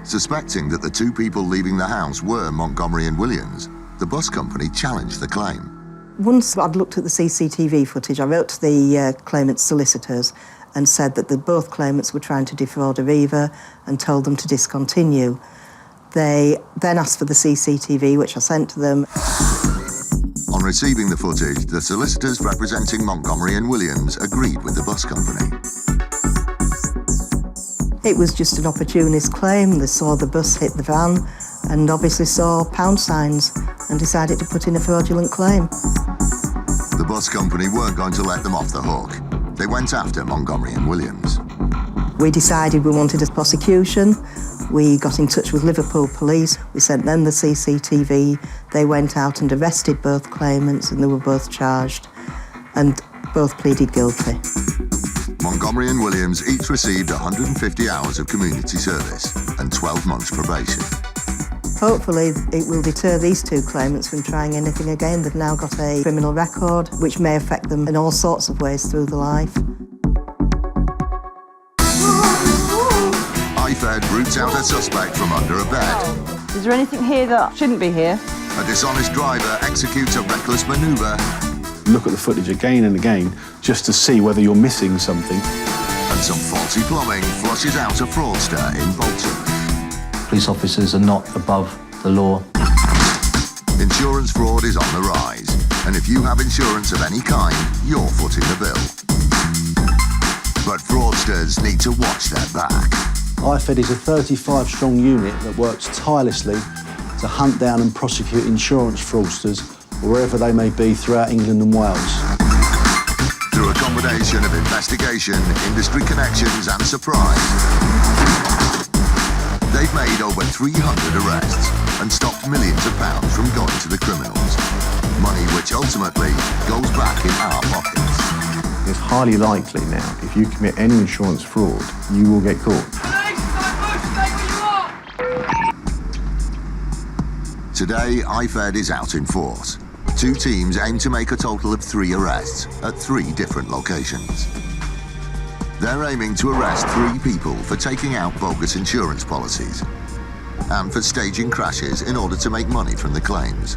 Suspecting that the 2 people leaving the house were Montgomery and Williams, the bus company challenged the claim. Once I'd looked at the CCTV footage, I wrote to the claimant's solicitors and said that both claimants were trying to defraud Arriva and told them to discontinue. They then asked for the CCTV, which I sent to them. On receiving the footage, the solicitors representing Montgomery and Williams agreed with the bus company. It was just an opportunist claim. They saw the bus hit the van and obviously saw pound signs and decided to put in a fraudulent claim. The bus company weren't going to let them off the hook. They went after Montgomery and Williams. We decided we wanted a prosecution. We got in touch with Liverpool Police. We sent them the CCTV. They went out and arrested both claimants and they were both charged and both pleaded guilty. Montgomery and Williams each received 150 hours of community service and 12 months probation. Hopefully it will deter these 2 claimants from trying anything again. They've now got a criminal record which may affect them in all sorts of ways through their life. IFED roots out a suspect from under a bed. Is there anything here that shouldn't be here? A dishonest driver executes a reckless manoeuvre. Look at the footage again and again just to see whether you're missing something. And some faulty plumbing flushes out a fraudster in Bolton. Police officers are not above the law. Insurance fraud is on the rise. And if you have insurance of any kind, you're footing the bill. But fraudsters need to watch their back. IFED is a 35-strong unit that works tirelessly to hunt down and prosecute insurance fraudsters wherever they may be throughout England and Wales. Through a combination of investigation, industry connections and surprise, they've made over 300 arrests and stopped millions of pounds from going to the criminals. Money which ultimately goes back in our pockets. It's highly likely now, if you commit any insurance fraud, you will get caught. Today, IFED is out in force. 2 teams aim to make a total of 3 arrests at 3 different locations. They're aiming to arrest 3 people for taking out bogus insurance policies and for staging crashes in order to make money from the claims.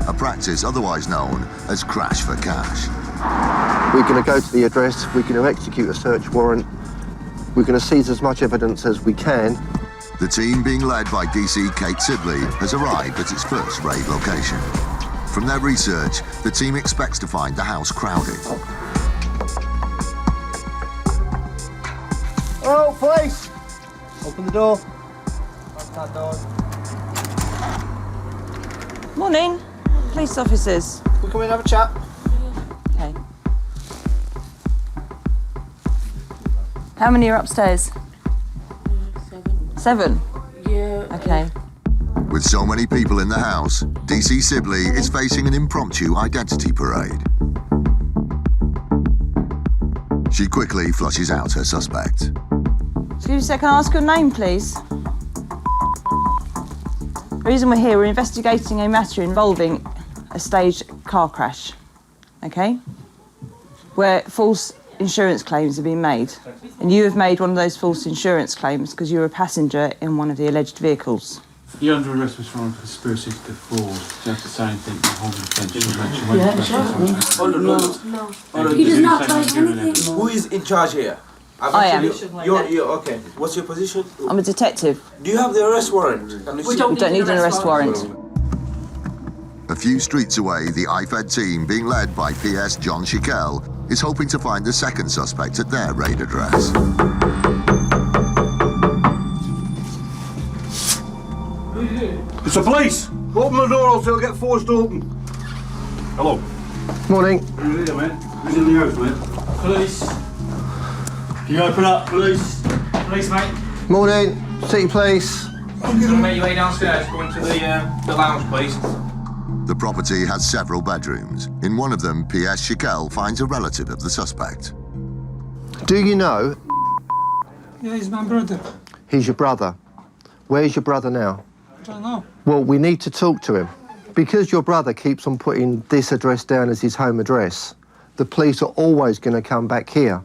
A practice otherwise known as crash for cash. We're going to go to the address, we're going to execute a search warrant, we're going to seize as much evidence as we can. The team being led by DC Kate Sibley has arrived at its first raid location. From their research, the team expects to find the house crowded. Oh, police! Open the door. Open that door. Morning, police officers. We come in and have a chat. Okay. How many are upstairs? 7. Yeah. Okay. With so many people in the house, DC Sibley is facing an impromptu identity parade. She quickly flushes out her suspect. Excuse me a second, can I ask your name, please? The reason we're here, we're investigating a matter involving a staged car crash, okay? Where false insurance claims have been made. And you have made one of those false insurance claims because you were a passenger in one of the alleged vehicles. You're under arrest for conspiracy to defraud. Do you have to say anything? He does not like anything. Who is in charge here? I am. You're okay. What's your position? I'm a detective. Do you have the arrest warrant? We don't need an arrest warrant. A few streets away, the IFED team, being led by PS John Schickel, is hoping to find the second suspect at their raid address. It's the police! Open the door, else it'll get forced open. Hello. Morning. Who's here, mate? Who's in the house, mate? Police. Can you open up, police? Police, mate. Morning. City Police. I'm going to make your way downstairs. Go into the lounge, please. The property has several bedrooms. In one of them, PS Schickel finds a relative of the suspect. Do you know? Yeah, he's my brother. He's your brother. Where's your brother now? I don't know. Well, we need to talk to him. Because your brother keeps on putting this address down as his home address, the police are always going to come back here.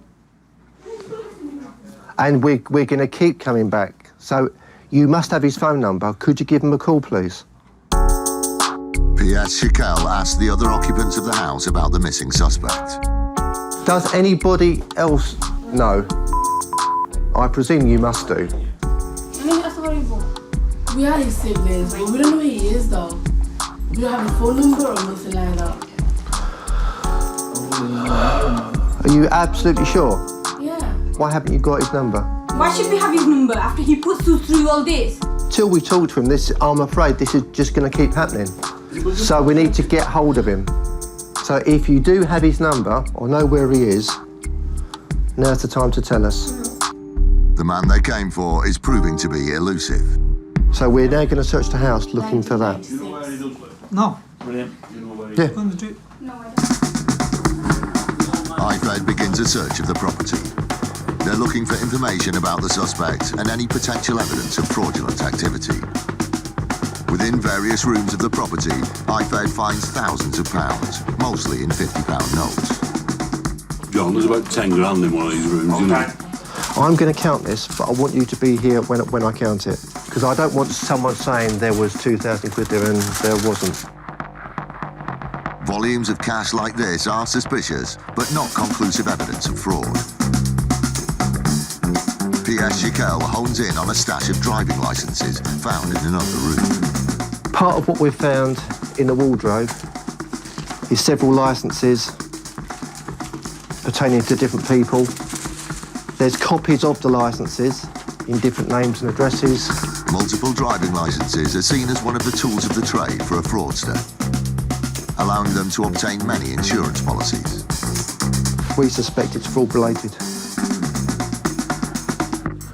And we're going to keep coming back. So you must have his phone number. Could you give him a call, please? PS Schickel asked the other occupants of the house about the missing suspect. Does anybody else know? I presume you must do. We are his siblings, but we don't know who he is though. We don't have a phone number or nothing like that. Are you absolutely sure? Yeah. Why haven't you got his number? Why should we have his number after he puts us through all this? Till we talk to him, I'm afraid this is just going to keep happening. So we need to get hold of him. So if you do have his number or know where he is, now's the time to tell us. The man they came for is proving to be elusive. So we're now going to search the house looking for that. No. Brilliant. Yeah. IFED begins a search of the property. They're looking for information about the suspect and any potential evidence of fraudulent activity. Within various rooms of the property, IFED finds thousands of pounds, mostly in £50 notes. John, there's about 10 grand in one of these rooms, isn't there? I'm going to count this, but I want you to be here when I count it. Because I don't want someone saying there was 2,000 quid there and there wasn't. Volumes of cash like this are suspicious, but not conclusive evidence of fraud. PS Schickel hones in on a stash of driving licences found in another room. Part of what we've found in the wardrobe is several licences pertaining to different people. There's copies of the licences in different names and addresses. Multiple driving licences are seen as one of the tools of the trade for a fraudster, allowing them to obtain many insurance policies. We suspect it's fraud-related.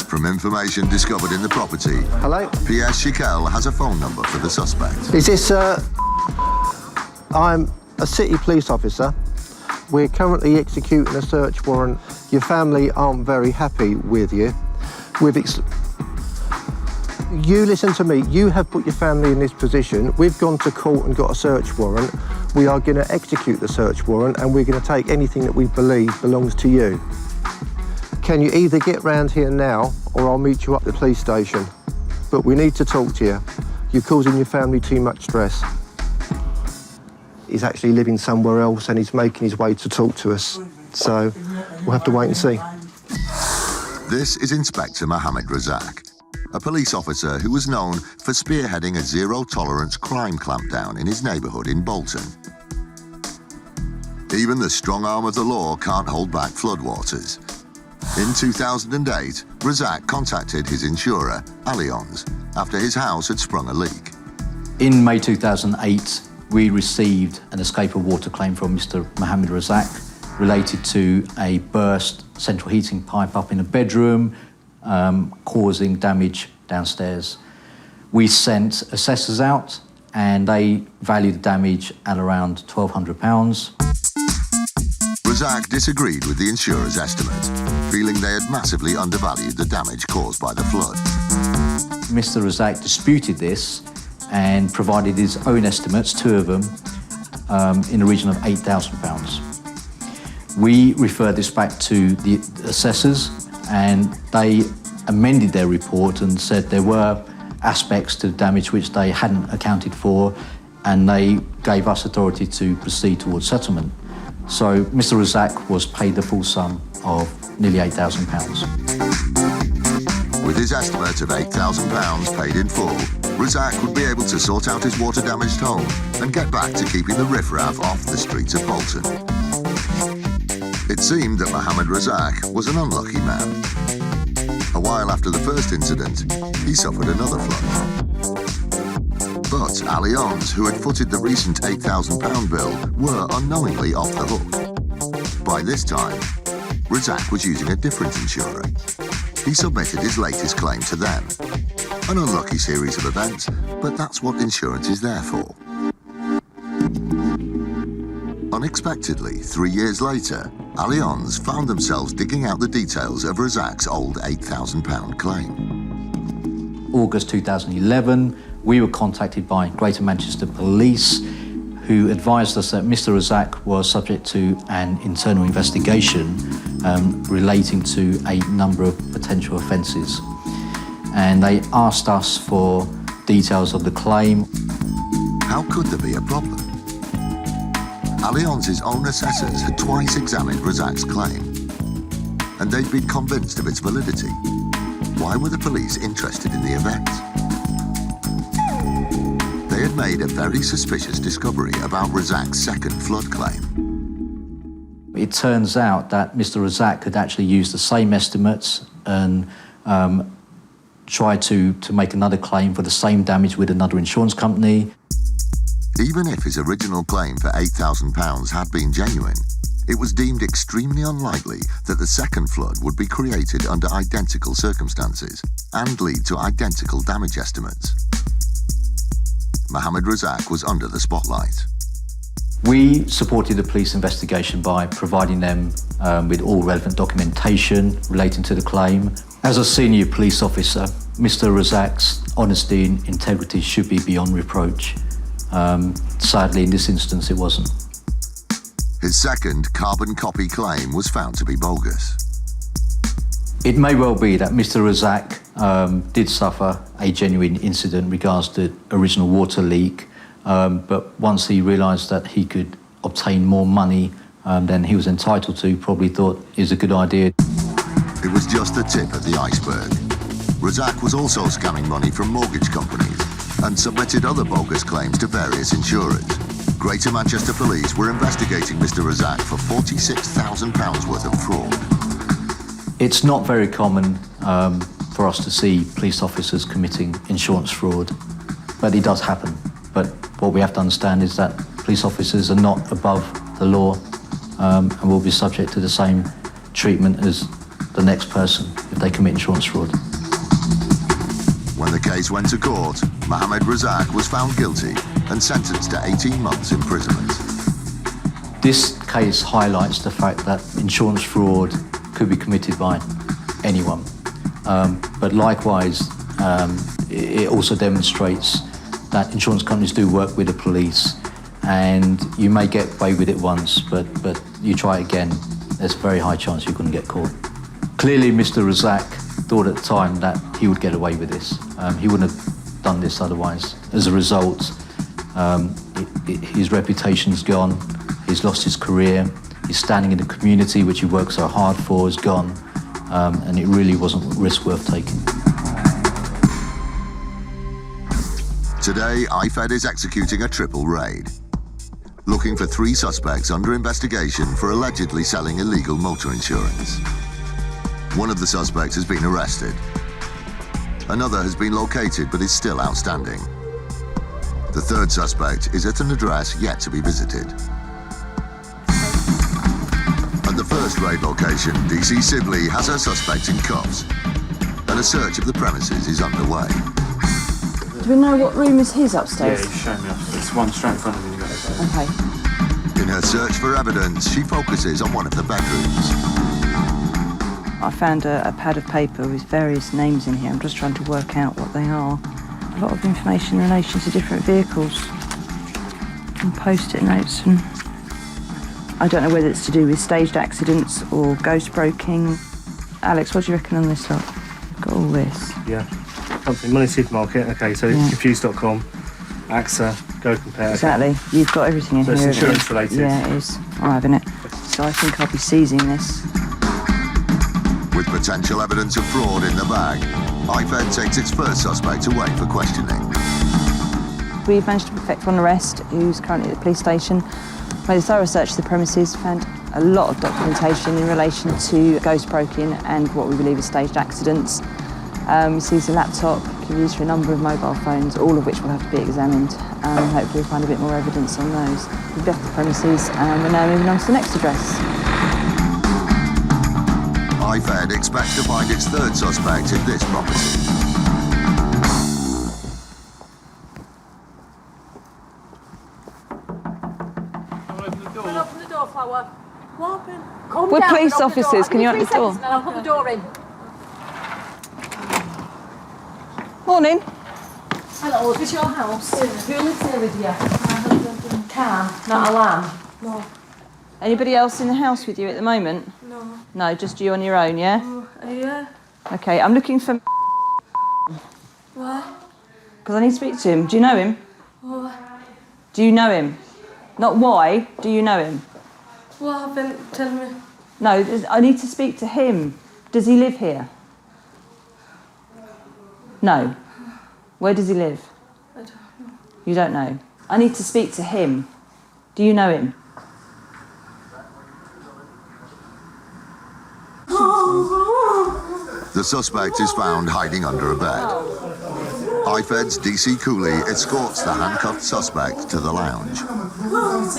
From information discovered in the property, Hello? PS Schickel has a phone number for the suspect. Is this, I'm a city police officer. We're currently executing a search warrant. Your family aren't very happy with you. You listen to me. You have put your family in this position. We've gone to court and got a search warrant. We are going to execute the search warrant and we're going to take anything that we believe belongs to you. Can you either get round here now or I'll meet you up at the police station? But we need to talk to you. You're causing your family too much stress. He's actually living somewhere else and he's making his way to talk to us. So we'll have to wait and see. This is Inspector Mohammed Razak, a police officer who was known for spearheading a zero-tolerance crime clampdown in his neighbourhood in Bolton. Even the strong arm of the law can't hold back floodwaters. In 2008, Razak contacted his insurer, Allianz, after his house had sprung a leak. In May 2008, we received an escape of water claim from Mr. Mohammed Razak related to a burst central heating pipe up in a bedroom, causing damage downstairs. We sent assessors out and they valued the damage at around £1,200. Razak disagreed with the insurer's estimate, feeling they had massively undervalued the damage caused by the flood. Mr. Razak disputed this and provided his own estimates, two of them, in the region of £8,000. We referred this back to the assessors and they amended their report and said there were aspects to the damage which they hadn't accounted for, and they gave us authority to proceed towards settlement. So Mr. Razak was paid the full sum of nearly £8,000. With his estimate of £8,000 paid in full, Razak would be able to sort out his water-damaged home and get back to keeping the riffraff off the streets of Bolton. It seemed that Mohammed Razak was an unlucky man. A while after the first incident, he suffered another flood. But Allianz, who had footed the recent £8,000 bill, were unknowingly off the hook. By this time, Razak was using a different insurer. He submitted his latest claim to them. An unlucky series of events, but that's what insurance is there for. Unexpectedly, 3 years later, Allianz found themselves digging out the details of Razak's old £8,000 claim. August 2011, we were contacted by Greater Manchester Police, who advised us that Mr. Razak was subject to an internal investigation relating to a number of potential offences. And they asked us for details of the claim. How could there be a problem? Allianz's own assessors had twice examined Razak's claim, and they'd been convinced of its validity. Why were the police interested in the event? They had made a very suspicious discovery about Razak's second flood claim. It turns out that Mr. Razak had actually used the same estimates and tried to make another claim for the same damage with another insurance company. Even if his original claim for £8,000 had been genuine, it was deemed extremely unlikely that the second flood would be created under identical circumstances and lead to identical damage estimates. Mohammed Razak was under the spotlight. We supported the police investigation by providing them with all relevant documentation relating to the claim. As a senior police officer, Mr. Razak's honesty and integrity should be beyond reproach. Sadly, in this instance, it wasn't. His second carbon copy claim was found to be bogus. It may well be that Mr. Razak did suffer a genuine incident in regards to the original water leak, but once he realised that he could obtain more money than he was entitled to, probably thought it was a good idea. It was just the tip of the iceberg. Razak was also scamming money from mortgage companies and submitted other bogus claims to various insurers. Greater Manchester Police were investigating Mr. Razak for £46,000 worth of fraud. It's not very common for us to see police officers committing insurance fraud, but it does happen. But what we have to understand is that police officers are not above the law and will be subject to the same treatment as the next person if they commit insurance fraud. When the case went to court, Mohammed Razak was found guilty and sentenced to 18 months imprisonment. This case highlights the fact that insurance fraud could be committed by anyone. But likewise, it also demonstrates that insurance companies do work with the police, and you may get away with it once, but you try again, there's a very high chance you're going to get caught. Clearly, Mr. Razak thought at the time that he would get away with this. He wouldn't have done this otherwise. As a result, his reputation's gone, he's lost his career, his standing in the community, which he worked so hard for, is gone, and it really wasn't a risk worth taking. Today, IFED is executing a triple raid, looking for 3 suspects under investigation for allegedly selling illegal motor insurance. One of the suspects has been arrested. Another has been located but is still outstanding. The third suspect is at an address yet to be visited. At the first raid location, DC Sibley has her suspect in cuffs, and a search of the premises is underway. Do we know what room is his upstairs? Yeah, he's showing me upstairs. It's one straight in front of me. Okay. In her search for evidence, she focuses on one of the bedrooms. I found a pad of paper with various names in here. I'm just trying to work out what they are. A lot of information in relation to different vehicles and post-it notes. And I don't know whether it's to do with staged accidents or ghost broking. Alex, what do you reckon on this lot? I've got all this. Yeah. Something, Money Supermarket, okay, so Yeah. Confused.com, AXA, Go Compare. Exactly. You've got everything in So here. it's insurance related. Yeah, it is. I'm having it. So I think I'll be seizing this. With potential evidence of fraud in the bag, IFED takes its first suspect away for questioning. We've managed to effect one arrest, who's currently at the police station. Made a thorough search of the premises, found a lot of documentation in relation to ghost broking and what we believe are staged accidents. We seized a laptop, can be used for a number of mobile phones, all of which will have to be examined. Hopefully we'll find a bit more evidence on those. We've left the premises and we're now moving on to the next address. IFED expects to find its third suspect in this property. Open the door, Flower. What happened? Come We're down police and open the door. officers, can you Give me open the 3 door? seconds and I'll put the door in. Morning. Hello, is this your house? Who lives here with you? My husband. Car, not a lamb. No. Anybody else in the house with you at the moment? No. No, just you on your own, yeah? Yeah. Okay, I'm looking for... Why? Because I need to speak to him. Do you know him? Why? Do you know him? Not why, do you know him? What happened? Tell me. No, I need to speak to him. Does he live here? No. Where does he live? I don't know. You don't know. I need to speak to him. Do you know him? The suspect is found hiding under a bed. IFED's DC Cooley escorts the handcuffed suspect to the lounge.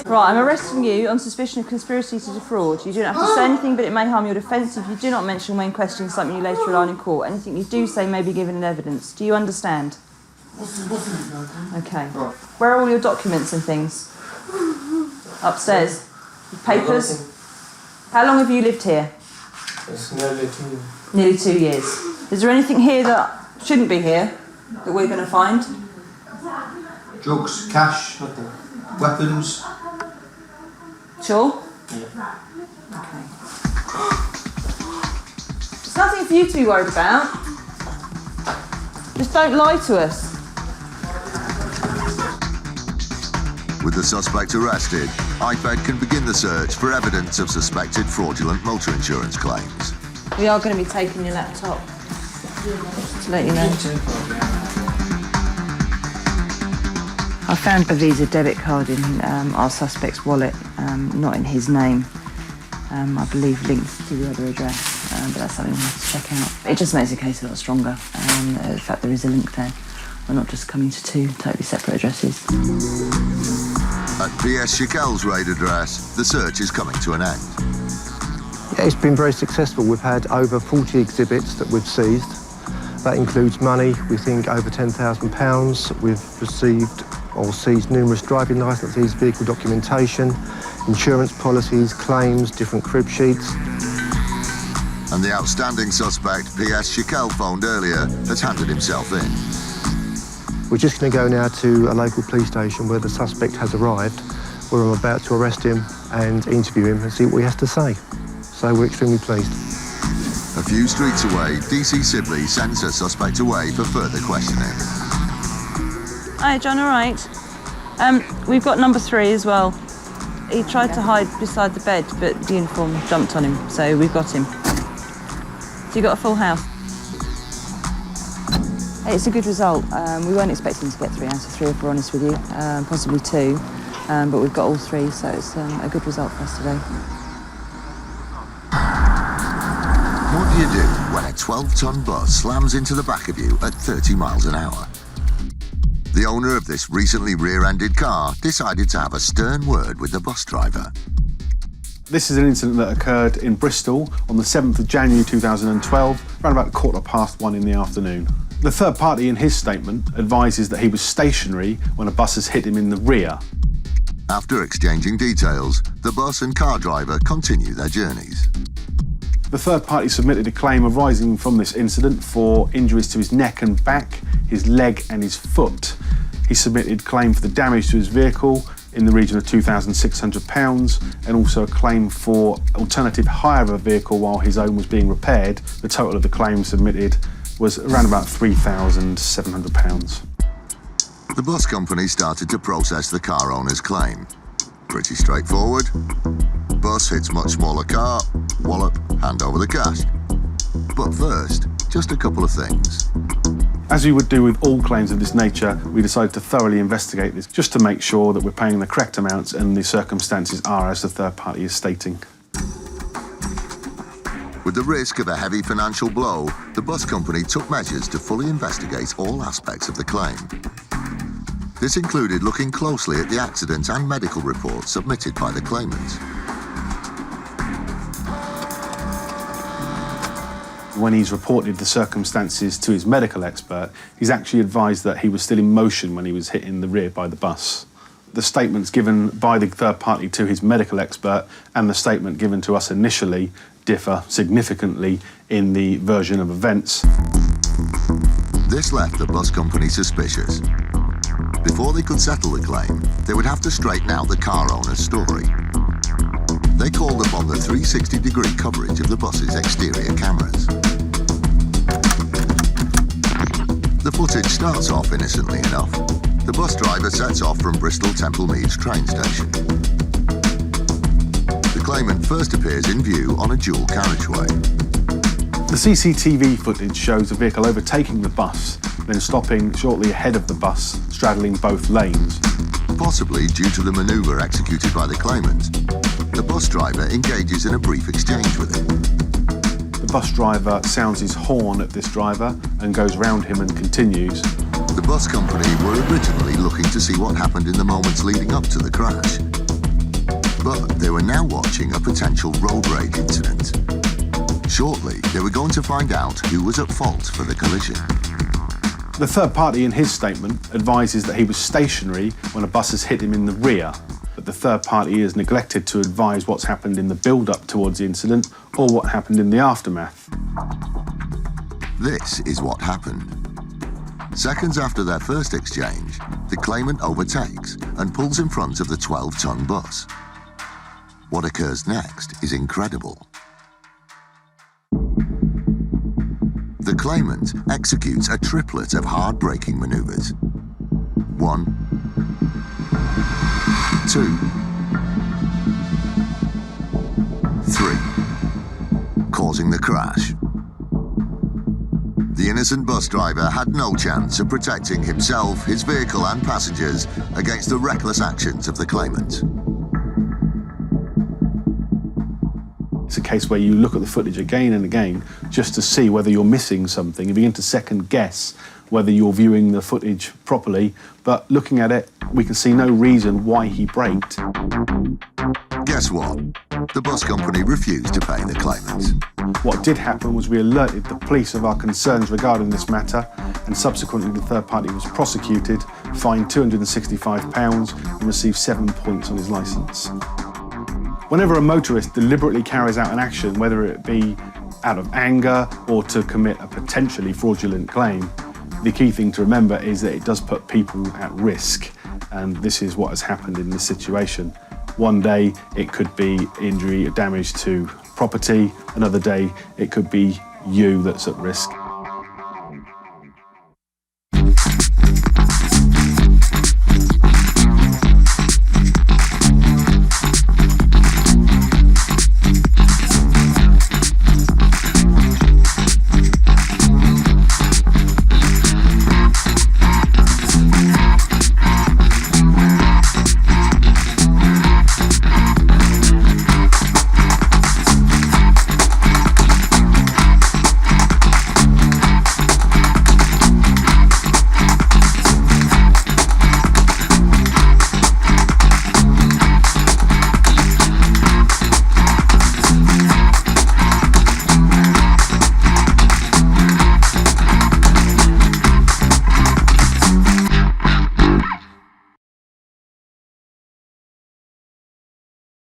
Right, I'm arresting you on suspicion of conspiracy to defraud. You do not have to say anything, but it may harm your defence if you do not mention when questioned something you later rely on in court. Anything you do say may be given in evidence. Do you understand? Okay. Where are all your documents and things? Upstairs. Papers? How long have you lived here? It's nearly 2. Nearly 2 years. Is there anything here that shouldn't be here that we're going to find? Drugs, cash, weapons. Sure? Yeah. Okay. There's nothing for you to be worried about. Just don't lie to us. With the suspect arrested, IFED can begin the search for evidence of suspected fraudulent motor insurance claims. We are going to be taking your laptop. Just to let you know. I found a Visa debit card in our suspect's wallet, not in his name. I believe linked to the other address, but that's something we'll have to check out. It just makes the case a lot stronger. The fact there is a link there. We're not just coming to 2 totally separate addresses. At PS Shakel's raid address, the search is coming to an end. Yeah, it's been very successful. We've had over 40 exhibits that we've seized. That includes money, we think over £10,000. We've received or seized numerous driving licences, vehicle documentation, insurance policies, claims, different crib sheets. And the outstanding suspect PS Shakel phoned earlier has handed himself in. We're just going to go now to a local police station where the suspect has arrived, where I'm about to arrest him and interview him and see what he has to say. So we're extremely pleased. A few streets away, DC Sibley sends her suspect away for further questioning. Hi, John, all right? We've got number 3 as well. He tried to hide beside the bed, but the uniform jumped on him, so we've got him. So you got a full house. It's a good result. We weren't expecting to get 3 out of 3, if we're honest with you, possibly 2, but we've got all 3, so it's a good result for us today. What do you do when a 12-ton bus slams into the back of you at 30 miles an hour? The owner of this recently rear-ended car decided to have a stern word with the bus driver. This is an incident that occurred in Bristol on the 7th of January 2012, around about 1:15 in the afternoon. The third party in his statement advises that he was stationary when a bus has hit him in the rear. After exchanging details, the bus and car driver continue their journeys. The third party submitted a claim arising from this incident for injuries to his neck and back, his leg and his foot. He submitted claim for the damage to his vehicle in the region of £2,600 and also a claim for alternative hire of a vehicle while his own was being repaired. The total of the claims submitted was around about £3,700. The bus company started to process the car owner's claim. Pretty straightforward. Bus hits much smaller car, wallop, hand over the cash. But first, just a couple of things. As we would do with all claims of this nature, we decided to thoroughly investigate this just to make sure that we're paying the correct amounts and the circumstances are as the third party is stating. With the risk of a heavy financial blow, the bus company took measures to fully investigate all aspects of the claim. This included looking closely at the accident and medical reports submitted by the claimant. When he's reported the circumstances to his medical expert, he's actually advised that he was still in motion when he was hit in the rear by the bus. The statements given by the third party to his medical expert and the statement given to us initially differ significantly in the version of events. This left the bus company suspicious. Before they could settle the claim, they would have to straighten out the car owner's story. They called upon the 360-degree coverage of the bus's exterior cameras. The footage starts off innocently enough. The bus driver sets off from Bristol Temple Meads train station. The claimant first appears in view on a dual carriageway. The CCTV footage shows the vehicle overtaking the bus, then stopping shortly ahead of the bus, straddling both lanes. Possibly due to the manoeuvre executed by the claimant, the bus driver engages in a brief exchange with him. The bus driver sounds his horn at this driver and goes round him and continues. The bus company were originally looking to see what happened in the moments leading up to the crash. But they were now watching a potential road rage incident. Shortly, they were going to find out who was at fault for the collision. The third party in his statement advises that he was stationary when a bus has hit him in the rear, but the third party has neglected to advise what's happened in the build-up towards the incident or what happened in the aftermath. This is what happened. Seconds after their first exchange, the claimant overtakes and pulls in front of the 12-ton bus. What occurs next is incredible. The claimant executes a triplet of hard braking maneuvers. 1, 2, 3, causing the crash. The innocent bus driver had no chance of protecting himself, his vehicle and passengers against the reckless actions of the claimant. It's a case where you look at the footage again and again just to see whether you're missing something. You begin to second guess whether you're viewing the footage properly, but looking at it, we can see no reason why he braked. Guess what? The bus company refused to pay the claimant. What did happen was we alerted the police of our concerns regarding this matter, and subsequently the third party was prosecuted, fined £265 and received 7 points on his licence. Whenever a motorist deliberately carries out an action, whether it be out of anger or to commit a potentially fraudulent claim, the key thing to remember is that it does put people at risk, and this is what has happened in this situation. One day it could be injury or damage to property, another day it could be you that's at risk.